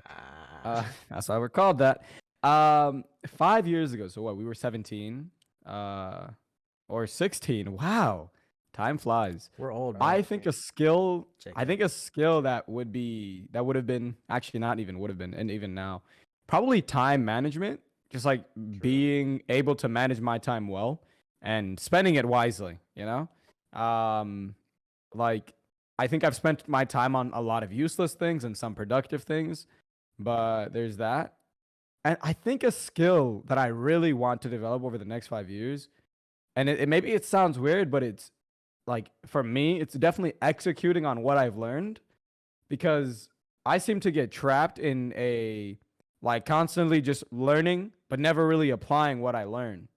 S2: that's why we're called that. 5 years ago, so what? We were 17, or 16. Wow, time flies.
S3: we're old, bro.
S2: I think a skill.
S3: Check
S2: I
S3: it.
S2: think a skill that would have been actually not even would have been, and even now, probably time management. Just like being able to manage my time well and spending it wisely. Like I think I've spent my time on a lot of useless things and some productive things, but there's that. And I think a skill that I really want to develop over the next 5 years, and maybe it sounds weird, but it's like for me, it's definitely executing on what I've learned, because I seem to get trapped in a like constantly just learning, but never really applying what I learn.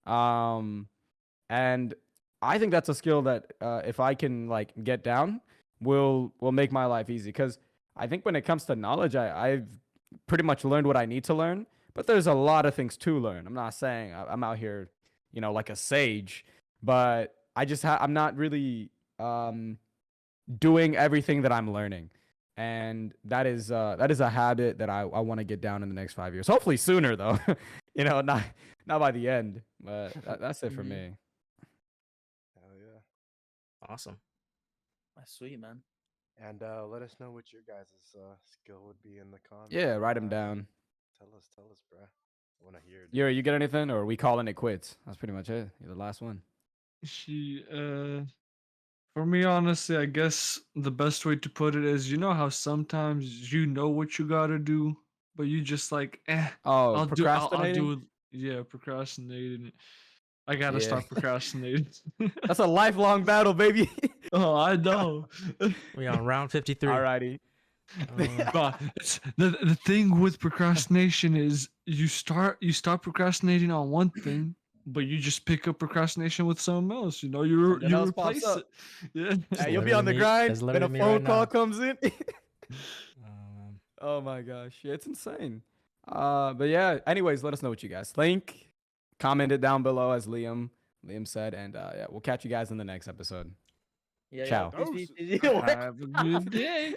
S2: And I think that's a skill that if I can like get down, will make my life easy. Because I think when it comes to knowledge, I've pretty much learned what I need to learn, but there's a lot of things to learn. I'm not saying I'm out here, like a sage, but I'm not really doing everything that I'm learning. And that is a habit that I want to get down in the next 5 years. Hopefully sooner though, not by the end. But that's it for me.
S4: Hell yeah.
S3: Awesome.
S1: That's sweet, man.
S4: And let us know what your guys' skill would be in the comments.
S2: Yeah, write them down.
S4: Tell us, bro. I want to hear it.
S2: Yuri, you get anything, or are we calling it quits? That's pretty much it. You're the last one.
S5: For me, honestly, I guess the best way to put it is, how sometimes you know what you gotta do, but you just like, I'll
S2: procrastinating?
S5: do it. Yeah, procrastinating. I gotta
S2: Yeah.
S5: stop procrastinating.
S2: That's a lifelong battle, baby.
S5: Oh, I know.
S3: We on round 53.
S2: Alrighty.
S5: But the thing with procrastination is you stop procrastinating on one thing, but you just pick up procrastination with something else. You
S2: else pops
S5: replace
S2: up.
S5: it. Yeah.
S2: Hey, you'll be on the grind. Then a phone call comes in. Oh my gosh, yeah, it's insane. But yeah. Anyways, let us know what you guys think. Comment it down below, as Liam said, and yeah, we'll catch you guys in the next episode.
S1: Yeah,
S2: Ciao.
S1: peace, peace,
S4: Doses.
S1: peace.
S5: Have a good day.